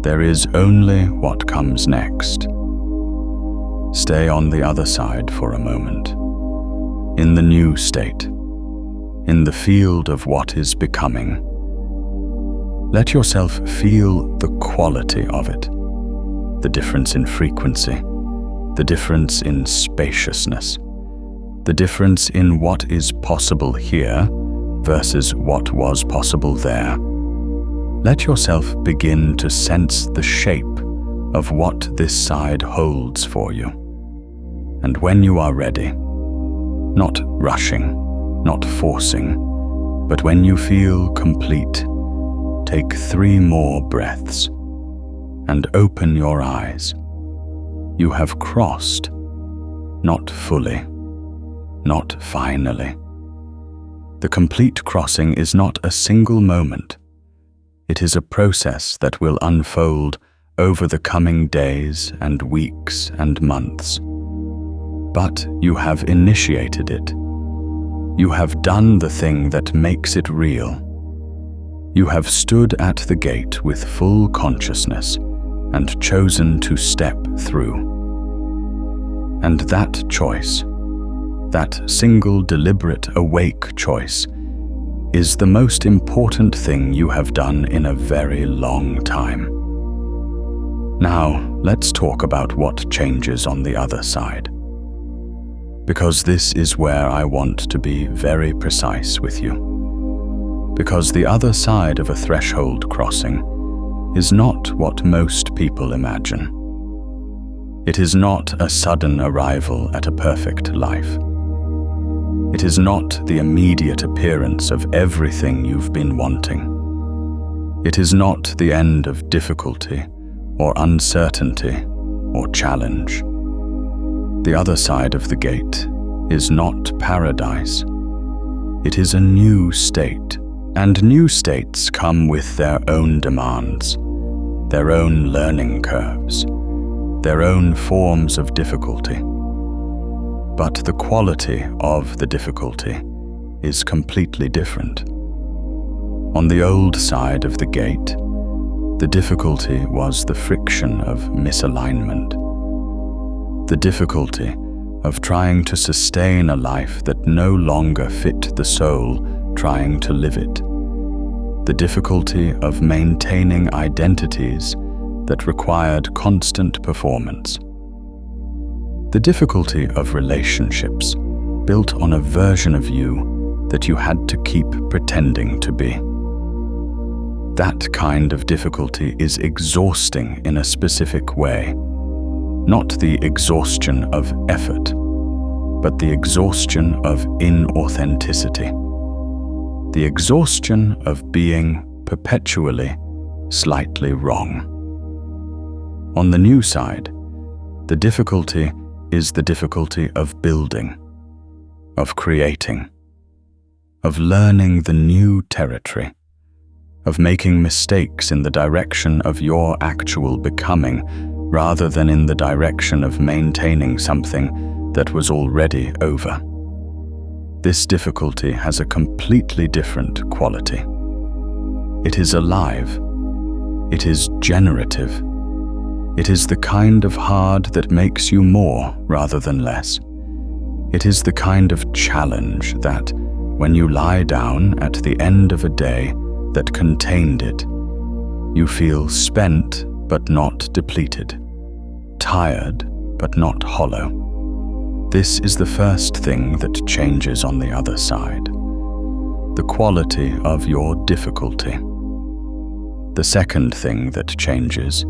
There is only what comes next. Stay on the other side for a moment, in the new state, in the field of what is becoming. Let yourself feel the quality of it, the difference in frequency, the difference in spaciousness, the difference in what is possible here versus what was possible there. Let yourself begin to sense the shape of what this side holds for you. And when you are ready, not rushing, not forcing, but when you feel complete, take 3 more breaths and open your eyes. You have crossed, not fully, not finally. The complete crossing is not a single moment. It is a process that will unfold over the coming days and weeks and months. But you have initiated it. You have done the thing that makes it real. You have stood at the gate with full consciousness and chosen to step through. And that choice, that single deliberate awake choice, is the most important thing you have done in a very long time. Now, let's talk about what changes on the other side. Because this is where I want to be very precise with you. Because the other side of a threshold crossing is not what most people imagine. It is not a sudden arrival at a perfect life. It is not the immediate appearance of everything you've been wanting. It is not the end of difficulty or uncertainty or challenge. The other side of the gate is not paradise. It is a new state, and new states come with their own demands, their own learning curves, their own forms of difficulty. But the quality of the difficulty is completely different. On the old side of the gate, the difficulty was the friction of misalignment. The difficulty of trying to sustain a life that no longer fit the soul trying to live it. The difficulty of maintaining identities that required constant performance. The difficulty of relationships built on a version of you that you had to keep pretending to be. That kind of difficulty is exhausting in a specific way. Not the exhaustion of effort, but the exhaustion of inauthenticity. The exhaustion of being perpetually slightly wrong. On the new side, the difficulty is the difficulty of building, of creating, of learning the new territory, of making mistakes in the direction of your actual becoming rather than in the direction of maintaining something that was already over. This difficulty has a completely different quality. It is alive. It is generative. It is the kind of hard that makes you more rather than less. It is the kind of challenge that, when you lie down at the end of a day that contained it, you feel spent but not depleted, tired but not hollow. This is the first thing that changes on the other side, the quality of your difficulty. The second thing that changes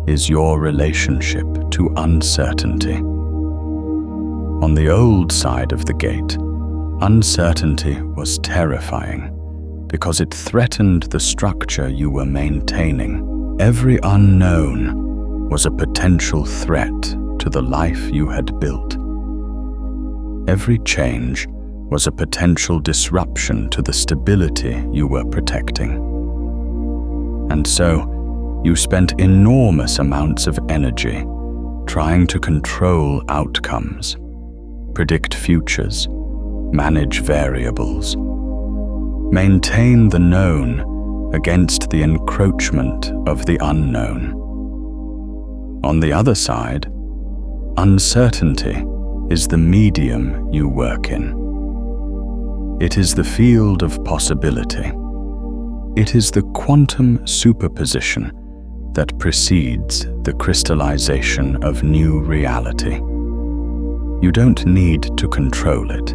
is your relationship to uncertainty. On the old side of the gate, uncertainty was terrifying because it threatened the structure you were maintaining. Every unknown was a potential threat to the life you had built. Every change was a potential disruption to the stability you were protecting. And so, you spent enormous amounts of energy trying to control outcomes, predict futures, manage variables, maintain the known against the encroachment of the unknown. On the other side, uncertainty is the medium you work in. It is the field of possibility. It is the quantum superposition that precedes the crystallization of new reality. You don't need to control it,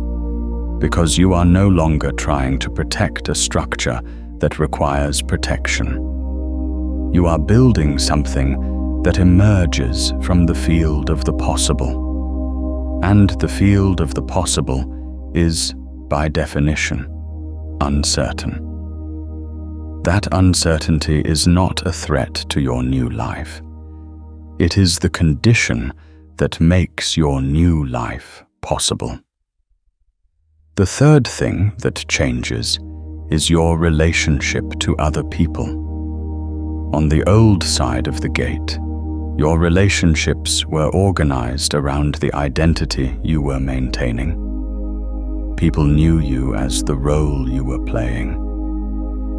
because you are no longer trying to protect a structure that requires protection. You are building something that emerges from the field of the possible. And the field of the possible is, by definition, uncertain. That uncertainty is not a threat to your new life. It is the condition that makes your new life possible. The third thing that changes is your relationship to other people. On the old side of the gate, your relationships were organized around the identity you were maintaining. People knew you as the role you were playing.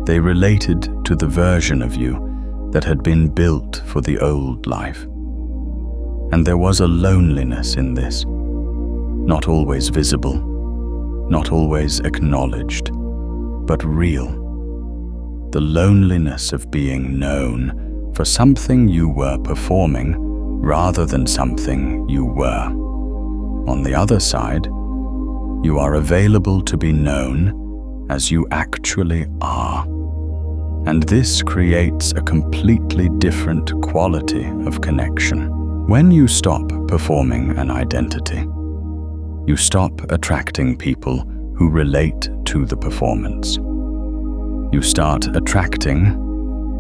They related to the version of you that had been built for the old life. And there was a loneliness in this, not always visible, not always acknowledged, but real. The loneliness of being known for something you were performing rather than something you were. On the other side, you are available to be known as you actually are. And this creates a completely different quality of connection. When you stop performing an identity, you stop attracting people who relate to the performance. You start attracting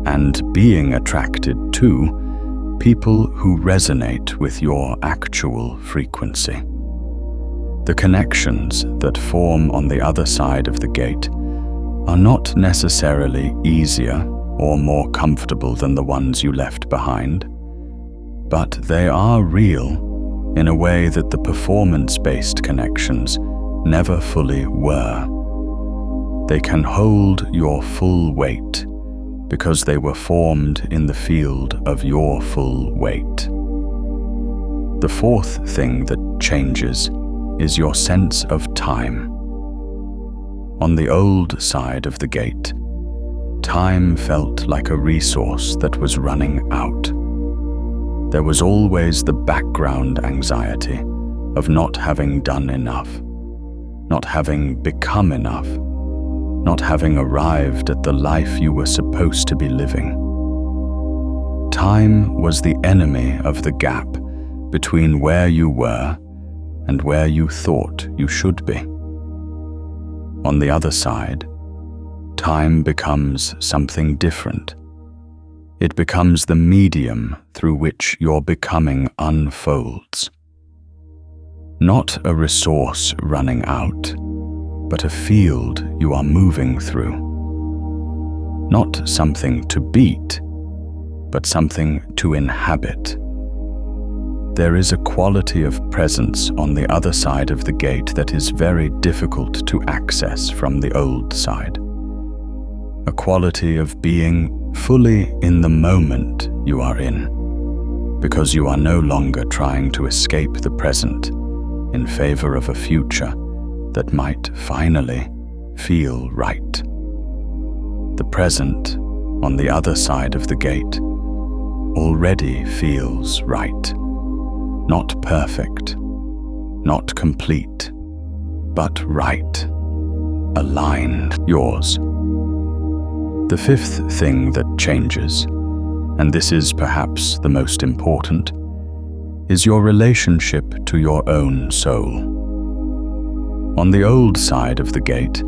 and being attracted to people who resonate with your actual frequency. The connections that form on the other side of the gate are not necessarily easier or more comfortable than the ones you left behind, but they are real in a way that the performance-based connections never fully were. They can hold your full weight because they were formed in the field of your full weight. The fourth thing that changes is your sense of time. On the old side of the gate, time felt like a resource that was running out. There was always the background anxiety of not having done enough, not having become enough, not having arrived at the life you were supposed to be living. Time was the enemy of the gap between where you were and where you thought you should be. On the other side, time becomes something different. It becomes the medium through which your becoming unfolds. Not a resource running out, but a field you are moving through. Not something to beat, but something to inhabit. There is a quality of presence on the other side of the gate that is very difficult to access from the old side. A quality of being fully in the moment you are in, because you are no longer trying to escape the present in favor of a future that might finally feel right. The present on the other side of the gate already feels right. Not perfect, not complete, but right, aligned, yours. The fifth thing that changes, and this is perhaps the most important, is your relationship to your own soul. On the old side of the gate,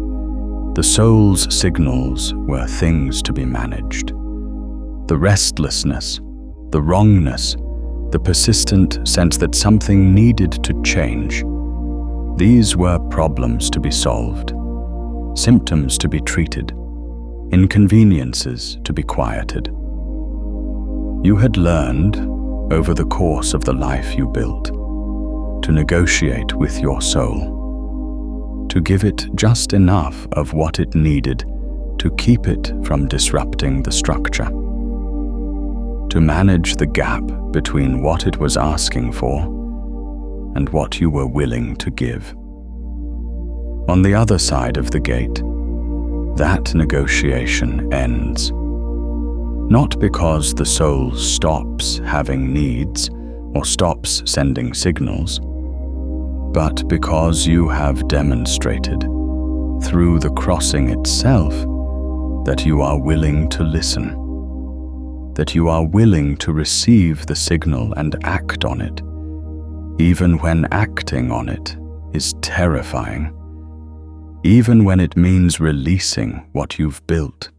the soul's signals were things to be managed. The restlessness, the wrongness, the persistent sense that something needed to change. These were problems to be solved, symptoms to be treated, inconveniences to be quieted. You had learned, over the course of the life you built, to negotiate with your soul, to give it just enough of what it needed to keep it from disrupting the structure, to manage the gap between what it was asking for and what you were willing to give. On the other side of the gate, that negotiation ends. Not because the soul stops having needs or stops sending signals, but because you have demonstrated through the crossing itself that you are willing to listen, that you are willing to receive the signal and act on it, even when acting on it is terrifying, even when it means releasing what you've built,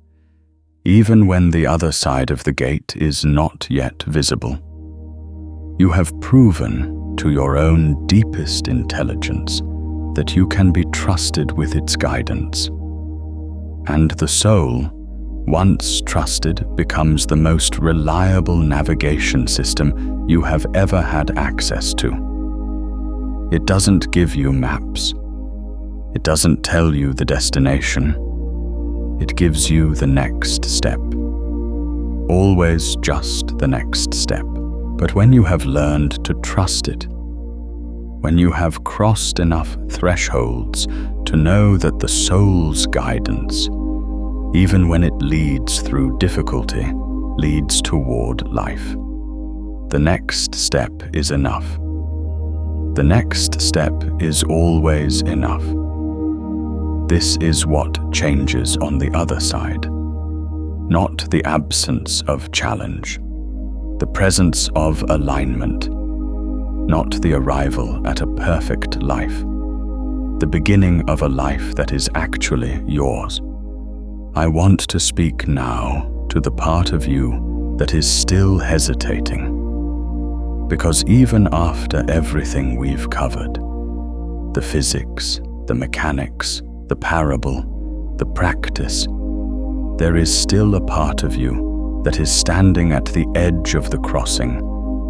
even when the other side of the gate is not yet visible. You have proven to your own deepest intelligence that you can be trusted with its guidance. And the soul, once trusted, becomes the most reliable navigation system you have ever had access to. It doesn't give you maps. It doesn't tell you the destination. It gives you the next step. Always just the next step. But when you have learned to trust it, when you have crossed enough thresholds to know that the soul's guidance, even when it leads through difficulty, leads toward life, the next step is enough. The next step is always enough. This is what changes on the other side, not the absence of challenge, the presence of alignment, not the arrival at a perfect life, the beginning of a life that is actually yours. I want to speak now to the part of you that is still hesitating, because even after everything we've covered, the physics, the mechanics, the parable, the practice, there is still a part of you that is standing at the edge of the crossing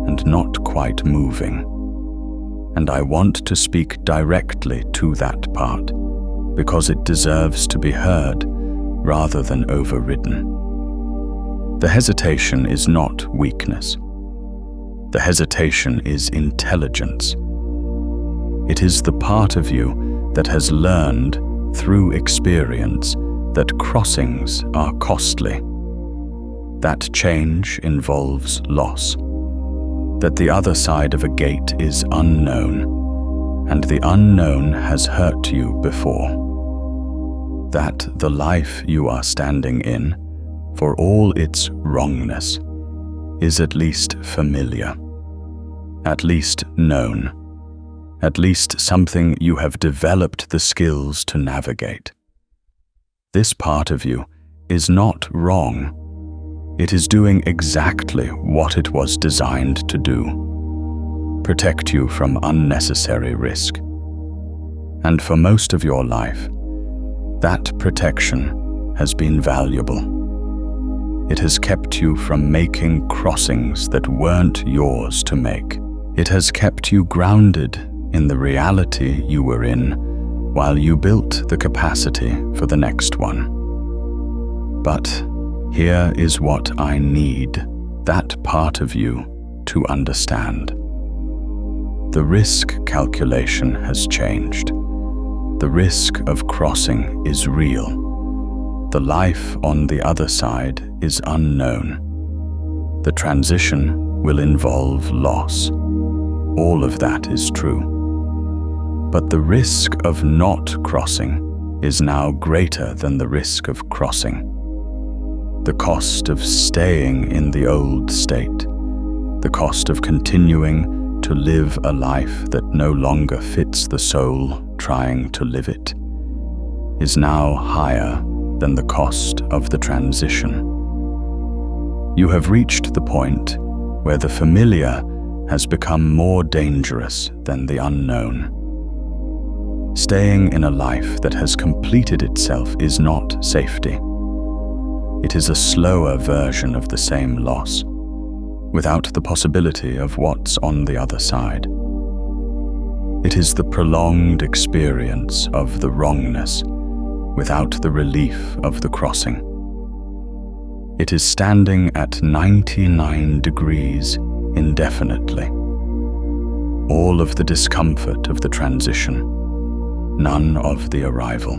and not quite moving. And I want to speak directly to that part, because it deserves to be heard rather than overridden. The hesitation is not weakness. The hesitation is intelligence. It is the part of you that has learned through experience that crossings are costly, that change involves loss, that the other side of a gate is unknown, and the unknown has hurt you before, that the life you are standing in, for all its wrongness, is at least familiar, at least known, at least something you have developed the skills to navigate. This part of you is not wrong. It is doing exactly what it was designed to do: protect you from unnecessary risk. And for most of your life, that protection has been valuable. It has kept you from making crossings that weren't yours to make. It has kept you grounded in the reality you were in while you built the capacity for the next one. But here is what I need that part of you to understand. The risk calculation has changed. The risk of crossing is real. The life on the other side is unknown. The transition will involve loss. All of that is true. But the risk of not crossing is now greater than the risk of crossing. The cost of staying in the old state, the cost of continuing to live a life that no longer fits the soul trying to live it, is now higher than the cost of the transition. You have reached the point where the familiar has become more dangerous than the unknown. Staying in a life that has completed itself is not safety. It is a slower version of the same loss, without the possibility of what's on the other side. It is the prolonged experience of the wrongness, without the relief of the crossing. It is standing at 99 degrees indefinitely. All of the discomfort of the transition, none of the arrival.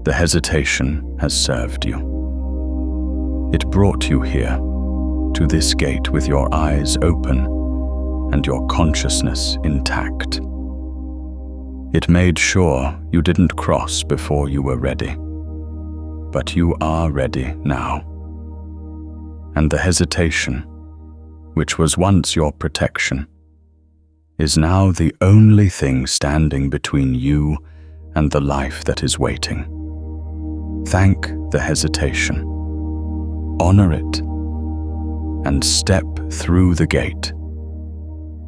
The hesitation has served you. It brought you here, to this gate with your eyes open and your consciousness intact. It made sure you didn't cross before you were ready, but you are ready now. And the hesitation, which was once your protection, is now the only thing standing between you and the life that is waiting. Thank the hesitation, honor it, and step through the gate.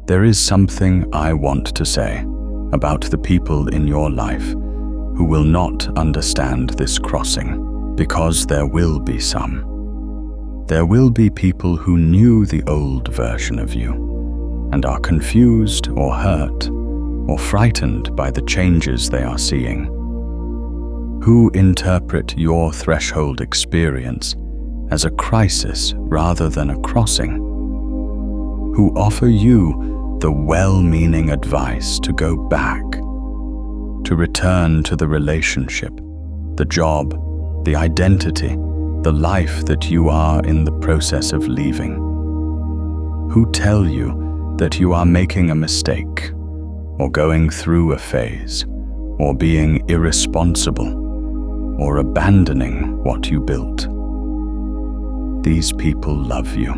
There is something I want to say about the people in your life who will not understand this crossing, because there will be some. There will be people who knew the old version of you and are confused or hurt or frightened by the changes they are seeing, who interpret your threshold experience as a crisis rather than a crossing, who offer you the well-meaning advice to go back, to return to the relationship, the job, the identity, the life that you are in the process of leaving, who tell you that you are making a mistake, or going through a phase, or being irresponsible, or abandoning what you built. These people love you,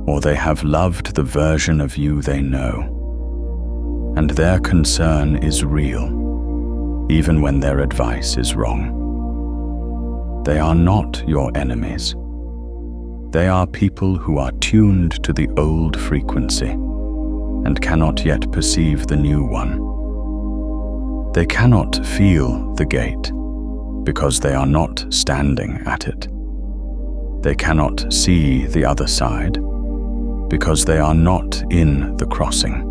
or they have loved the version of you they know, and their concern is real, even when their advice is wrong. They are not your enemies. They are people who are tuned to the old frequency and cannot yet perceive the new one. They cannot feel the gate because they are not standing at it. They cannot see the other side because they are not in the crossing.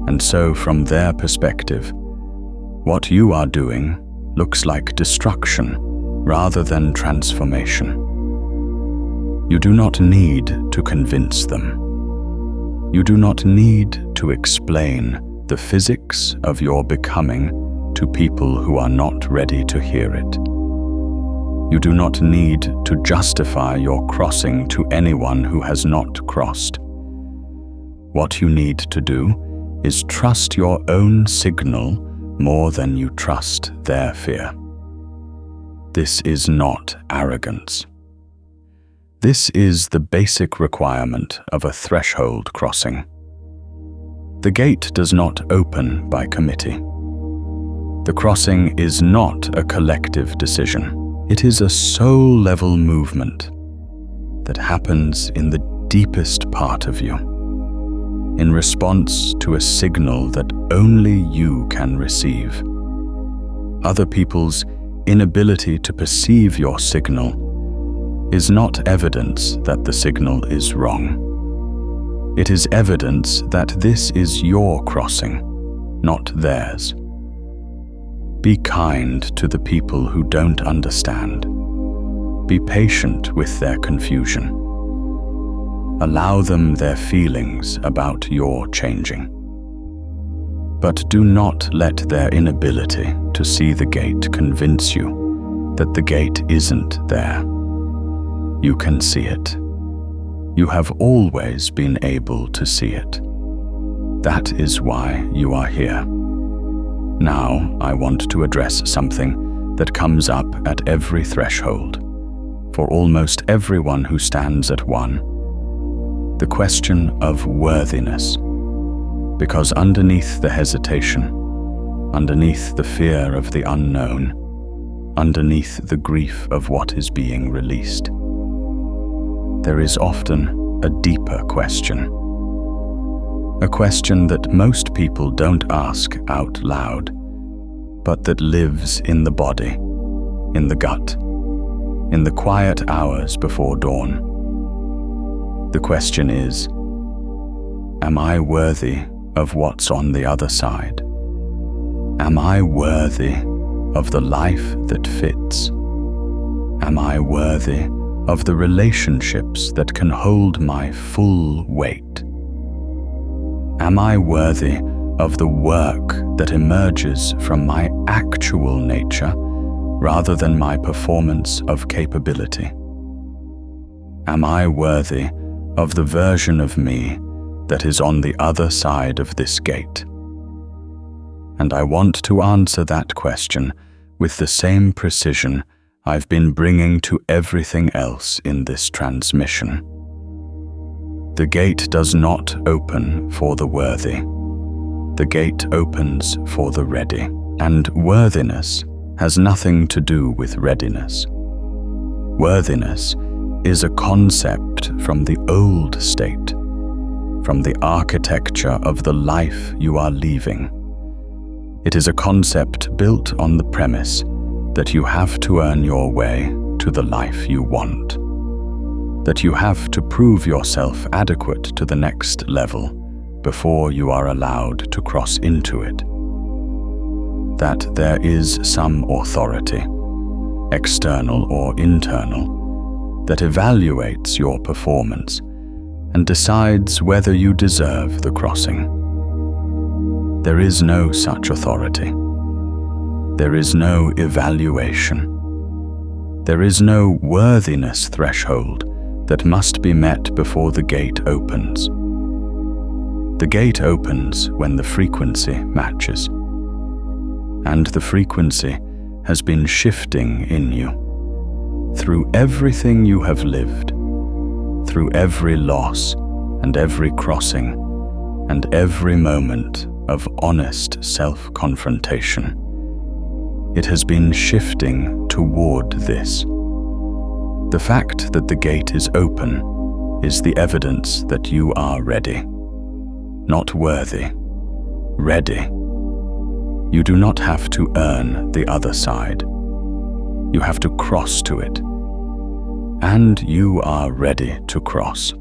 And so from their perspective, what you are doing looks like destruction rather than transformation. You do not need to convince them. You do not need to explain the physics of your becoming to people who are not ready to hear it. You do not need to justify your crossing to anyone who has not crossed. What you need to do is trust your own signal more than you trust their fear. This is not arrogance. This is the basic requirement of a threshold crossing. The gate does not open by committee. The crossing is not a collective decision. It is a soul-level movement that happens in the deepest part of you, in response to a signal that only you can receive. Other people's inability to perceive your signal is not evidence that the signal is wrong. It is evidence that this is your crossing, not theirs. Be kind to the people who don't understand. Be patient with their confusion. Allow them their feelings about your changing. But do not let their inability to see the gate convince you that the gate isn't there. You can see it. You have always been able to see it. That is why you are here. Now I want to address something that comes up at every threshold, for almost everyone who stands at one. The question of worthiness. Because underneath the hesitation, underneath the fear of the unknown, underneath the grief of what is being released, there is often a deeper question. A question that most people don't ask out loud, but that lives in the body, in the gut, in the quiet hours before dawn. The question is, am I worthy of what's on the other side? Am I worthy of the life that fits? Am I worthy of the relationships that can hold my full weight? Am I worthy of the work that emerges from my actual nature rather than my performance of capability? Am I worthy of the version of me that is on the other side of this gate? And I want to answer that question with the same precision I've been bringing to everything else in this transmission. The gate does not open for the worthy. The gate opens for the ready, and worthiness has nothing to do with readiness. Worthiness is a concept from the old state, from the architecture of the life you are leaving. It is a concept built on the premise that you have to earn your way to the life you want, that you have to prove yourself adequate to the next level before you are allowed to cross into it, that there is some authority, external or internal, that evaluates your performance and decides whether you deserve the crossing. There is no such authority. There is no evaluation. There is no worthiness threshold that must be met before the gate opens. The gate opens when the frequency matches. And the frequency has been shifting in you. Through everything you have lived, through every loss and every crossing, and every moment of honest self-confrontation, it has been shifting toward this. The fact that the gate is open is the evidence that you are ready. Not worthy, ready. You do not have to earn the other side. You have to cross to it. And you are ready to cross.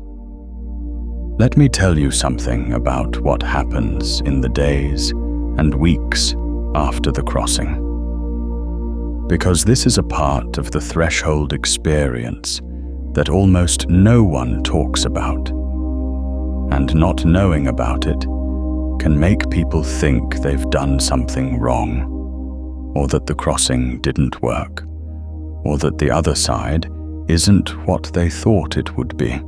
Let me tell you something about what happens in the days and weeks after the crossing. Because this is a part of the threshold experience that almost no one talks about. And not knowing about it can make people think they've done something wrong, or that the crossing didn't work, or that the other side isn't what they thought it would be.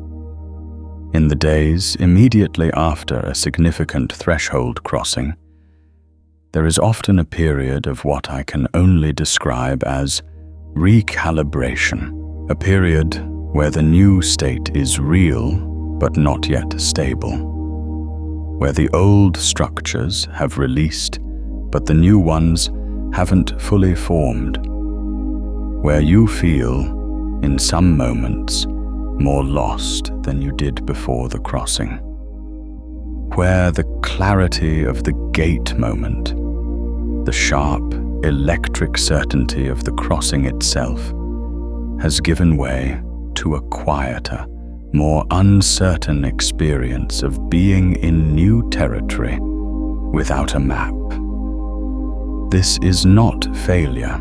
In the days immediately after a significant threshold crossing, there is often a period of what I can only describe as recalibration, a period where the new state is real but not yet stable, where the old structures have released but the new ones haven't fully formed, where you feel, in some moments, more lost than you did before the crossing, where the clarity of the gate moment, the sharp, electric certainty of the crossing itself, has given way to a quieter, more uncertain experience of being in new territory without a map. This is not failure.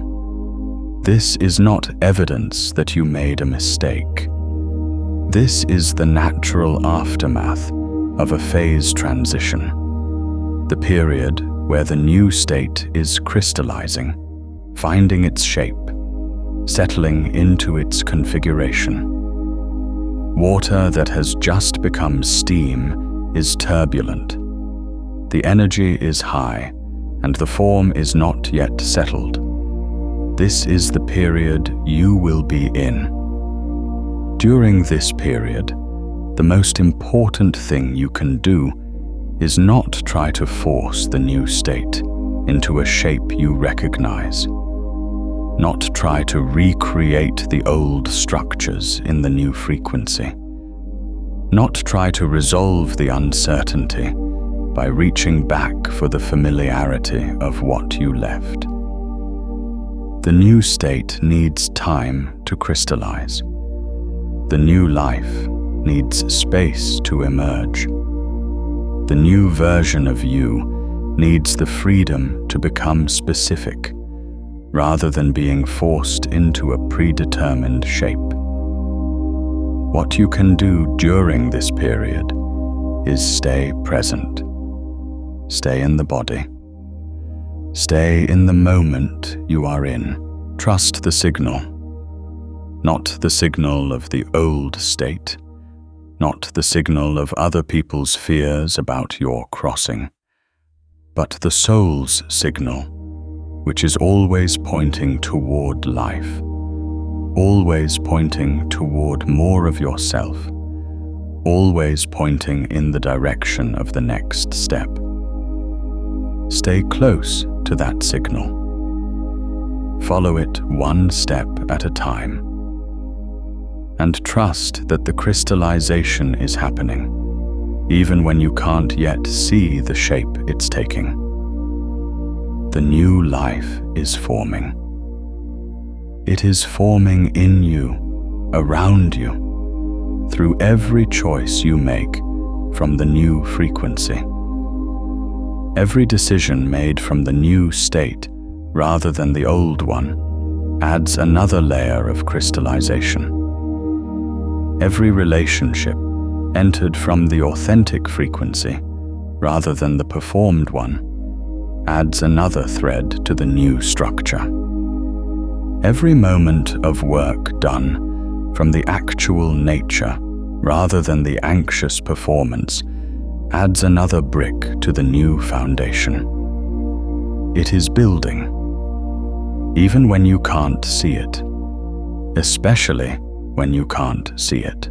This is not evidence that you made a mistake. This is the natural aftermath of a phase transition, the period where the new state is crystallizing, finding its shape, settling into its configuration. Water that has just become steam is turbulent. The energy is high, and the form is not yet settled. This is the period you will be in. During this period, the most important thing you can do is not try to force the new state into a shape you recognize, not try to recreate the old structures in the new frequency, not try to resolve the uncertainty by reaching back for the familiarity of what you left. The new state needs time to crystallize. The new life needs space to emerge. The new version of you needs the freedom to become specific, rather than being forced into a predetermined shape. What you can do during this period is stay present. stay in the body. Stay in the moment you are in. Trust the signal. Not the signal of the old state, not the signal of other people's fears about your crossing, but the soul's signal, which is always pointing toward life, always pointing toward more of yourself, always pointing in the direction of the next step. Stay close to that signal. Follow it one step at a time, and trust that the crystallization is happening, even when you can't yet see the shape it's taking. The new life is forming. It is forming in you, around you, through every choice you make from the new frequency. Every decision made from the new state rather than the old one adds another layer of crystallization. Every relationship entered from the authentic frequency rather than the performed one adds another thread to the new structure. Every moment of work done from the actual nature rather than the anxious performance adds another brick to the new foundation. It is building, even when you can't see it, especially when you can't see it.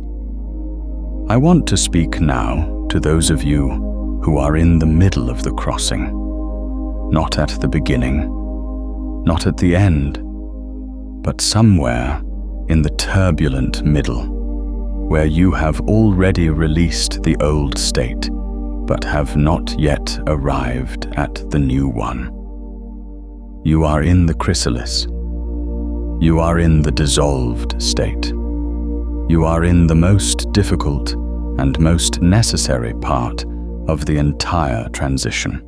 I want to speak now to those of you who are in the middle of the crossing, not at the beginning, not at the end, but somewhere in the turbulent middle, where you have already released the old state, but have not yet arrived at the new one. You are in the chrysalis. You are in the dissolved state. You are in the most difficult and most necessary part of the entire transition.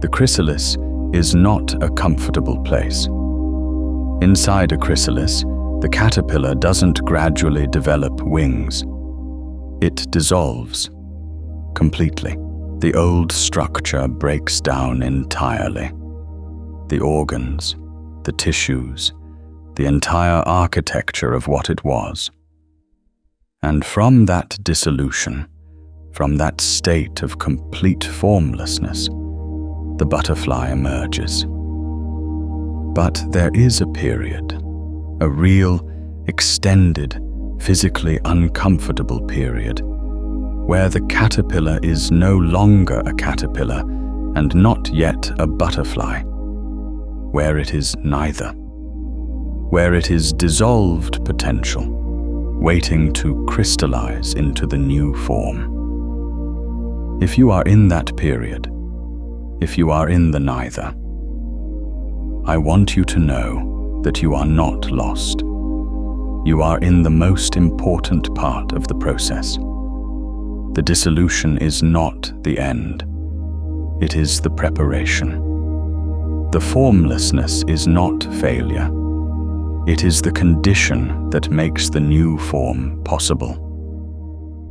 The chrysalis is not a comfortable place. Inside a chrysalis, the caterpillar doesn't gradually develop wings. It dissolves completely. The old structure breaks down entirely. The organs, the tissues, the entire architecture of what it was. And from that dissolution, from that state of complete formlessness, the butterfly emerges. But there is a period, a real, extended, physically uncomfortable period, where the caterpillar is no longer a caterpillar and not yet a butterfly, where it is neither, where it is dissolved potential, waiting to crystallize into the new form. If you are in that period, if you are in the neither, I want you to know that you are not lost. You are in the most important part of the process. The dissolution is not the end. It is the preparation. The formlessness is not failure. It is the condition that makes the new form possible.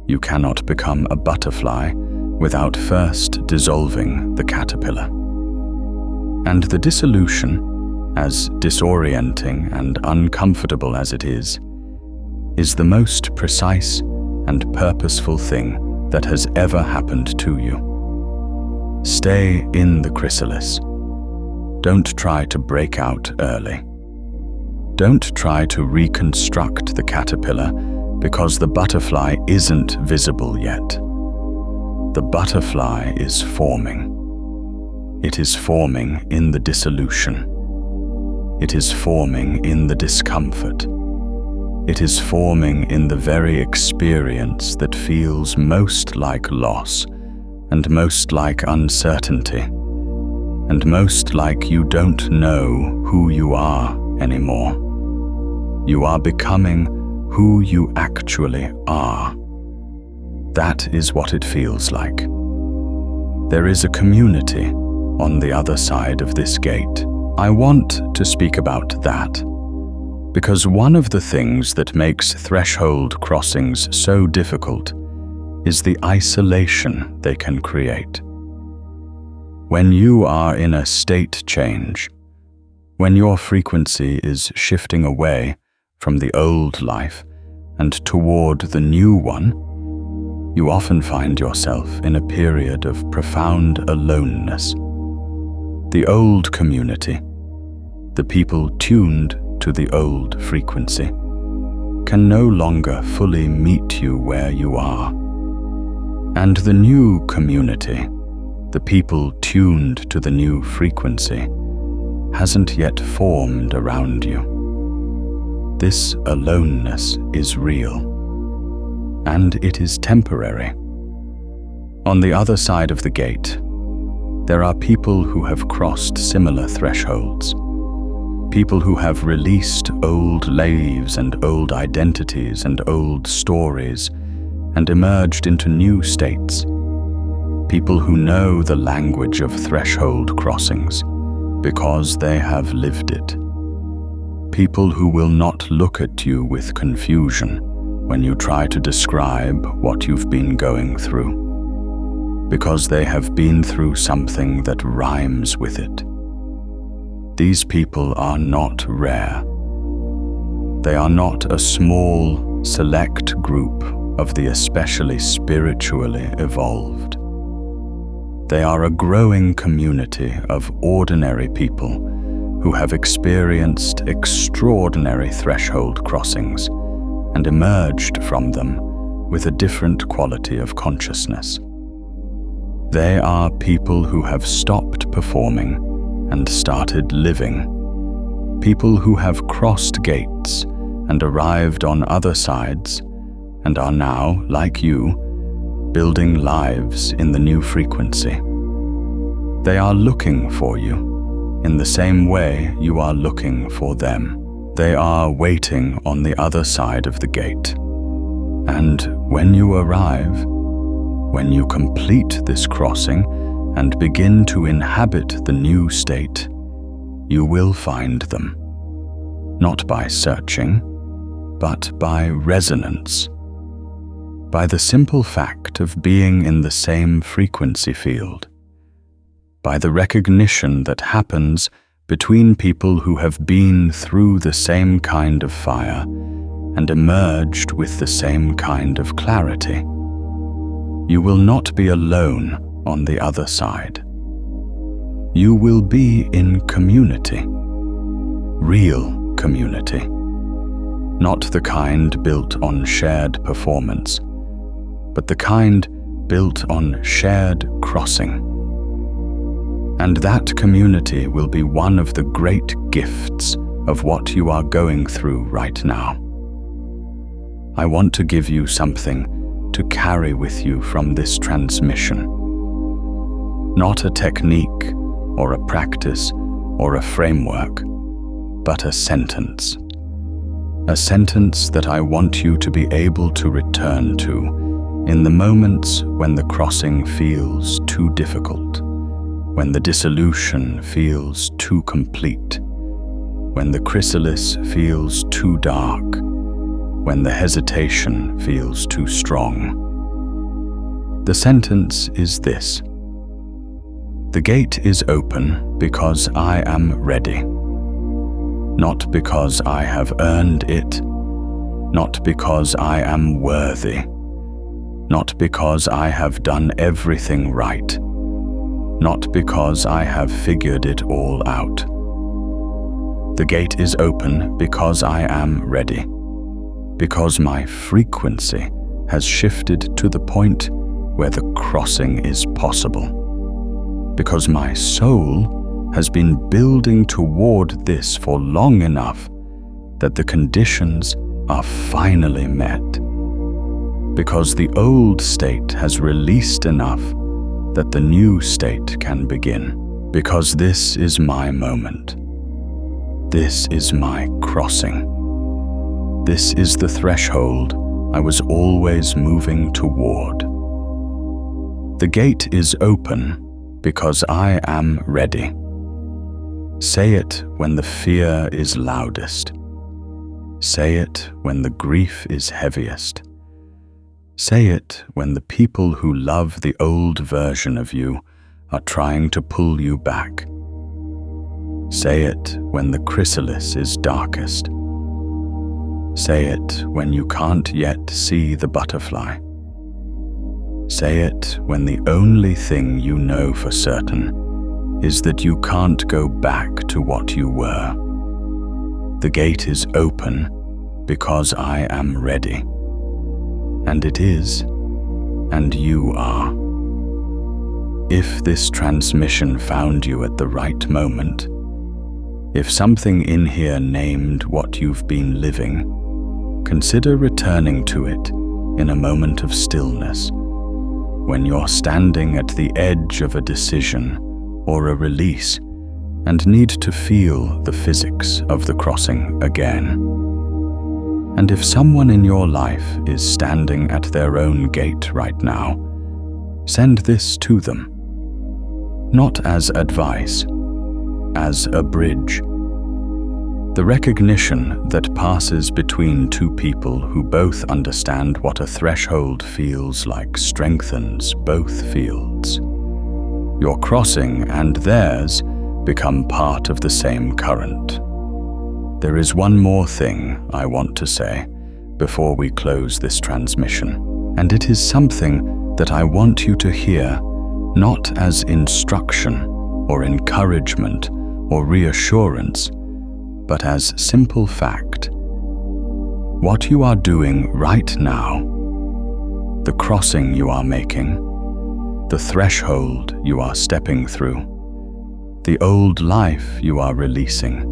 You cannot become a butterfly without first dissolving the caterpillar. And the dissolution, as disorienting and uncomfortable as it is the most precise and purposeful thing that has ever happened to you. Stay in the chrysalis. Don't try to break out early. Don't try to reconstruct the caterpillar because the butterfly isn't visible yet. The butterfly is forming. It is forming in the dissolution. It is forming in the discomfort. It is forming in the very experience that feels most like loss and most like uncertainty and most like you don't know who you are anymore. You are becoming who you actually are. That is what it feels like. There is a community on the other side of this gate. I want to speak about that, because one of the things that makes threshold crossings so difficult is the isolation they can create. When you are in a state change, when your frequency is shifting away from the old life and toward the new one, you often find yourself in a period of profound aloneness. The old community, the people tuned to the old frequency, can no longer fully meet you where you are. And the new community, the people tuned to the new frequency, hasn't yet formed around you. This aloneness is real, and it is temporary. On the other side of the gate, there are people who have crossed similar thresholds, people who have released old lives and old identities and old stories and emerged into new states, people who know the language of threshold crossings because they have lived it, people who will not look at you with confusion when you try to describe what you've been going through, because they have been through something that rhymes with it. These people are not rare. They are not a small, select group of the especially spiritually evolved. They are a growing community of ordinary people who have experienced extraordinary threshold crossings and emerged from them with a different quality of consciousness. They are people who have stopped performing and started living, people who have crossed gates and arrived on other sides and are now, like you, building lives in the new frequency. They are looking for you in the same way you are looking for them. They are waiting on the other side of the gate. And when you arrive, when you complete this crossing and begin to inhabit the new state, you will find them, not by searching, but by resonance, by the simple fact of being in the same frequency field, by the recognition that happens between people who have been through the same kind of fire and emerged with the same kind of clarity. You will not be alone on the other side. You will be in community, real community, not the kind built on shared performance, but the kind built on shared crossing. And that community will be one of the great gifts of what you are going through right now. I want to give you something to carry with you from this transmission. Not a technique or a practice or a framework, but a sentence. A sentence that I want you to be able to return to in the moments when the crossing feels too difficult, when the dissolution feels too complete, when the chrysalis feels too dark, when the hesitation feels too strong. The sentence is this: the gate is open because I am ready, not because I have earned it, not because I am worthy, not because I have done everything right, not because I have figured it all out. The gate is open because I am ready, because my frequency has shifted to the point where the crossing is possible, because my soul has been building toward this for long enough that the conditions are finally met, because the old state has released enough that the new state can begin, because this is my moment. This is my crossing. This is the threshold I was always moving toward. The gate is open because I am ready. Say it when the fear is loudest. Say it when the grief is heaviest. Say it when the people who love the old version of you are trying to pull you back. Say it when the chrysalis is darkest. Say it when you can't yet see the butterfly. Say it when the only thing you know for certain is that you can't go back to what you were. The gate is open because I am ready. And it is, and you are. If this transmission found you at the right moment, if something in here named what you've been living, consider returning to it in a moment of stillness, when you're standing at the edge of a decision or a release and need to feel the physics of the crossing again. And if someone in your life is standing at their own gate right now, send this to them. Not as advice, as a bridge. The recognition that passes between two people who both understand what a threshold feels like strengthens both fields. Your crossing and theirs become part of the same current. There is one more thing I want to say before we close this transmission, and it is something that I want you to hear not as instruction or encouragement or reassurance, but as simple fact. What you are doing right now, the crossing you are making, the threshold you are stepping through, the old life you are releasing,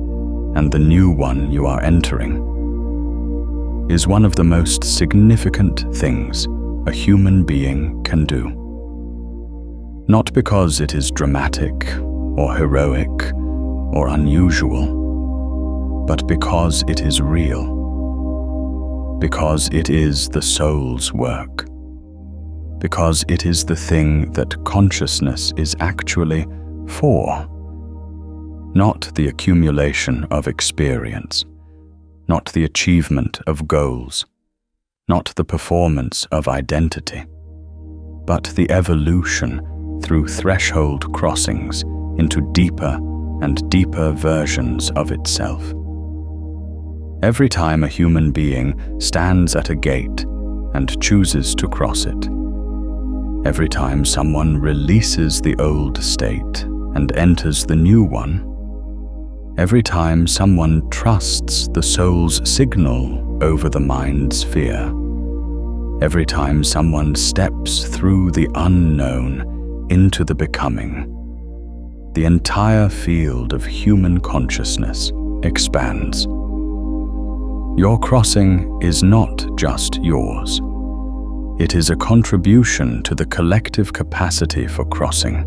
and the new one you are entering, is one of the most significant things a human being can do. Not because it is dramatic or heroic or unusual, but because it is real, because it is the soul's work, because it is the thing that consciousness is actually for, not the accumulation of experience, not the achievement of goals, not the performance of identity, but the evolution through threshold crossings into deeper and deeper versions of itself. Every time a human being stands at a gate and chooses to cross it, every time someone releases the old state and enters the new one, every time someone trusts the soul's signal over the mind's fear, every time someone steps through the unknown into the becoming, the entire field of human consciousness expands. Your crossing is not just yours. It is a contribution to the collective capacity for crossing.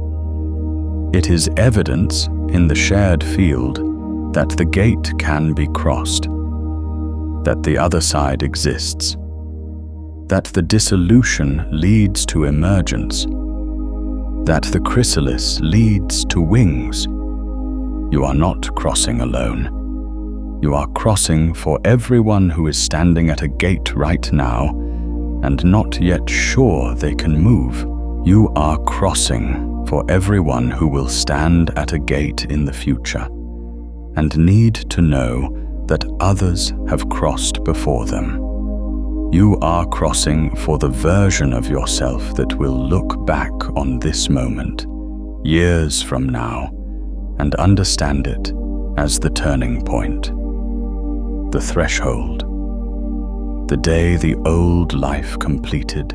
It is evidence in the shared field that the gate can be crossed, that the other side exists, that the dissolution leads to emergence, that the chrysalis leads to wings. You are not crossing alone. You are crossing for everyone who is standing at a gate right now and not yet sure they can move. You are crossing for everyone who will stand at a gate in the future and need to know that others have crossed before them. You are crossing for the version of yourself that will look back on this moment, years from now, and understand it as the turning point. The threshold, the day the old life completed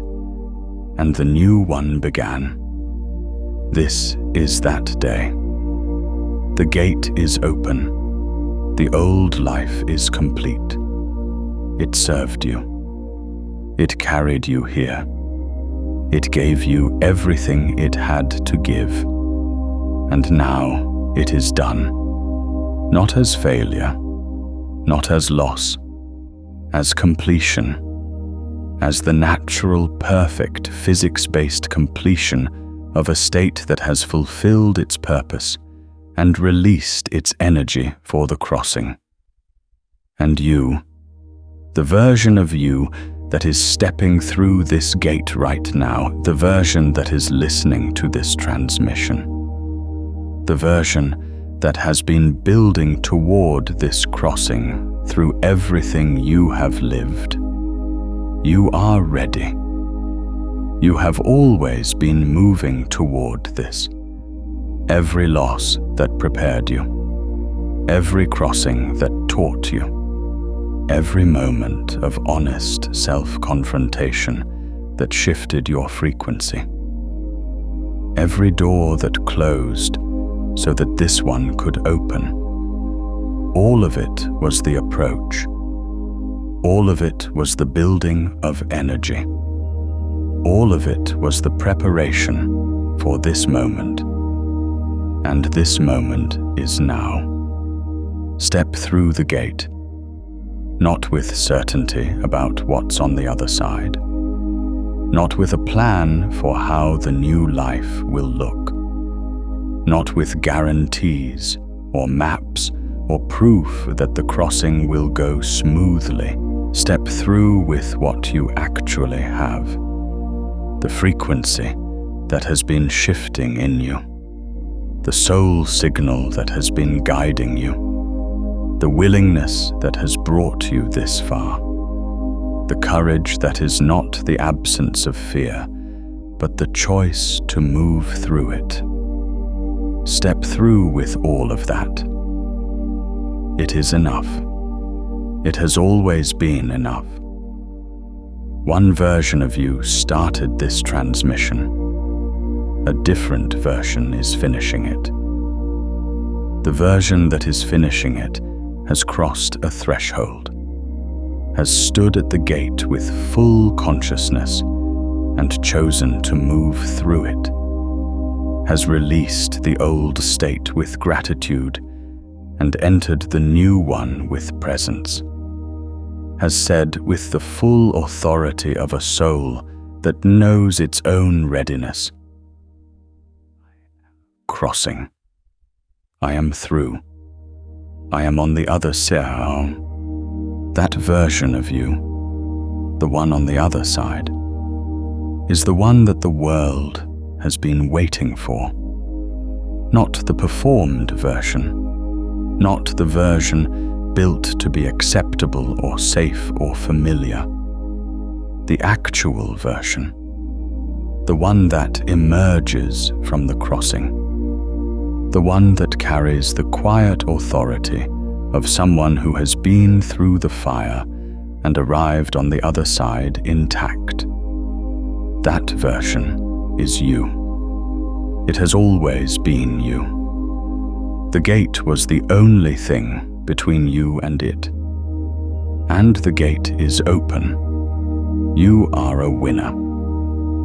and the new one began. This is that day. The gate is open. The old life is complete. It served you. It carried you here. It gave you everything it had to give. And now it is done. Not as failure, not as loss, as completion, as the natural, perfect, physics-based completion of a state that has fulfilled its purpose and released its energy for the crossing. And you, the version of you that is stepping through this gate right now, the version that is listening to this transmission, the version that has been building toward this crossing through everything you have lived. You are ready. You have always been moving toward this. Every loss that prepared you, every crossing that taught you, every moment of honest self-confrontation that shifted your frequency, every door that closed so that this one could open, all of it was the approach. All of it was the building of energy. All of it was the preparation for this moment. And this moment is now. Step through the gate, not with certainty about what's on the other side, not with a plan for how the new life will look, not with guarantees or maps or proof that the crossing will go smoothly. Step through with what you actually have, the frequency that has been shifting in you, the soul signal that has been guiding you, the willingness that has brought you this far, the courage that is not the absence of fear, but the choice to move through it. Step through with all of that. It is enough. It has always been enough. One version of you started this transmission. A different version is finishing it. The version that is finishing it has crossed a threshold, has stood at the gate with full consciousness and chosen to move through it, has released the old state with gratitude and entered the new one with presence, has said with the full authority of a soul that knows its own readiness, crossing. I am through. I am on the other side. That version of you, the one on the other side, is the one that the world has been waiting for. Not the performed version, not the version built to be acceptable or safe or familiar. The actual version, the one that emerges from the crossing, the one that carries the quiet authority of someone who has been through the fire and arrived on the other side intact. That version is you. It has always been you. The gate was the only thing between you and it. And the gate is open. You are a winner.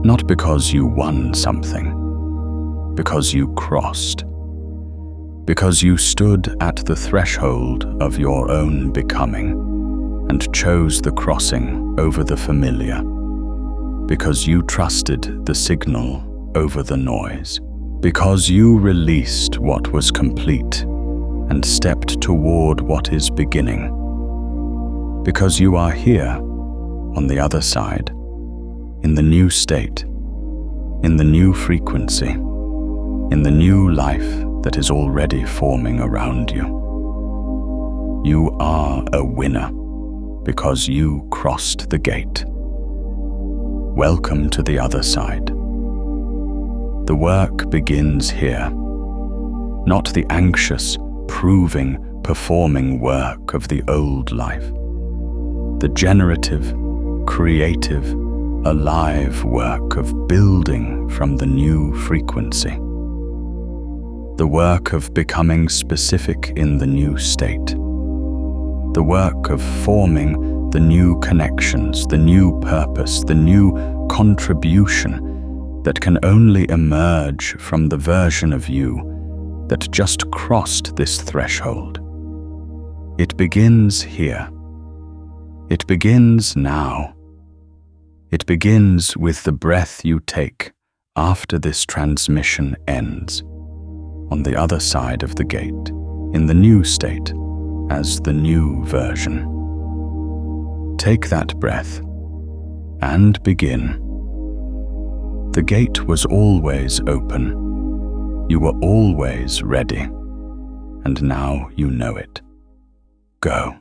Not because you won something, because you crossed. Because you stood at the threshold of your own becoming and chose the crossing over the familiar. Because you trusted the signal over the noise. Because you released what was complete and stepped toward what is beginning. Because you are here, on the other side, in the new state, in the new frequency, in the new life that is already forming around you. You are a winner because you crossed the gate. Welcome to the other side. The work begins here, not the anxious, proving, performing work of the old life. The generative, creative, alive work of building from the new frequency. The work of becoming specific in the new state. The work of forming the new connections, the new purpose, the new contribution that can only emerge from the version of you that just crossed this threshold. It begins here. It begins now. It begins with the breath you take after this transmission ends, on the other side of the gate, in the new state, as the new version. Take that breath, and begin. The gate was always open. You were always ready, and now you know it. Go.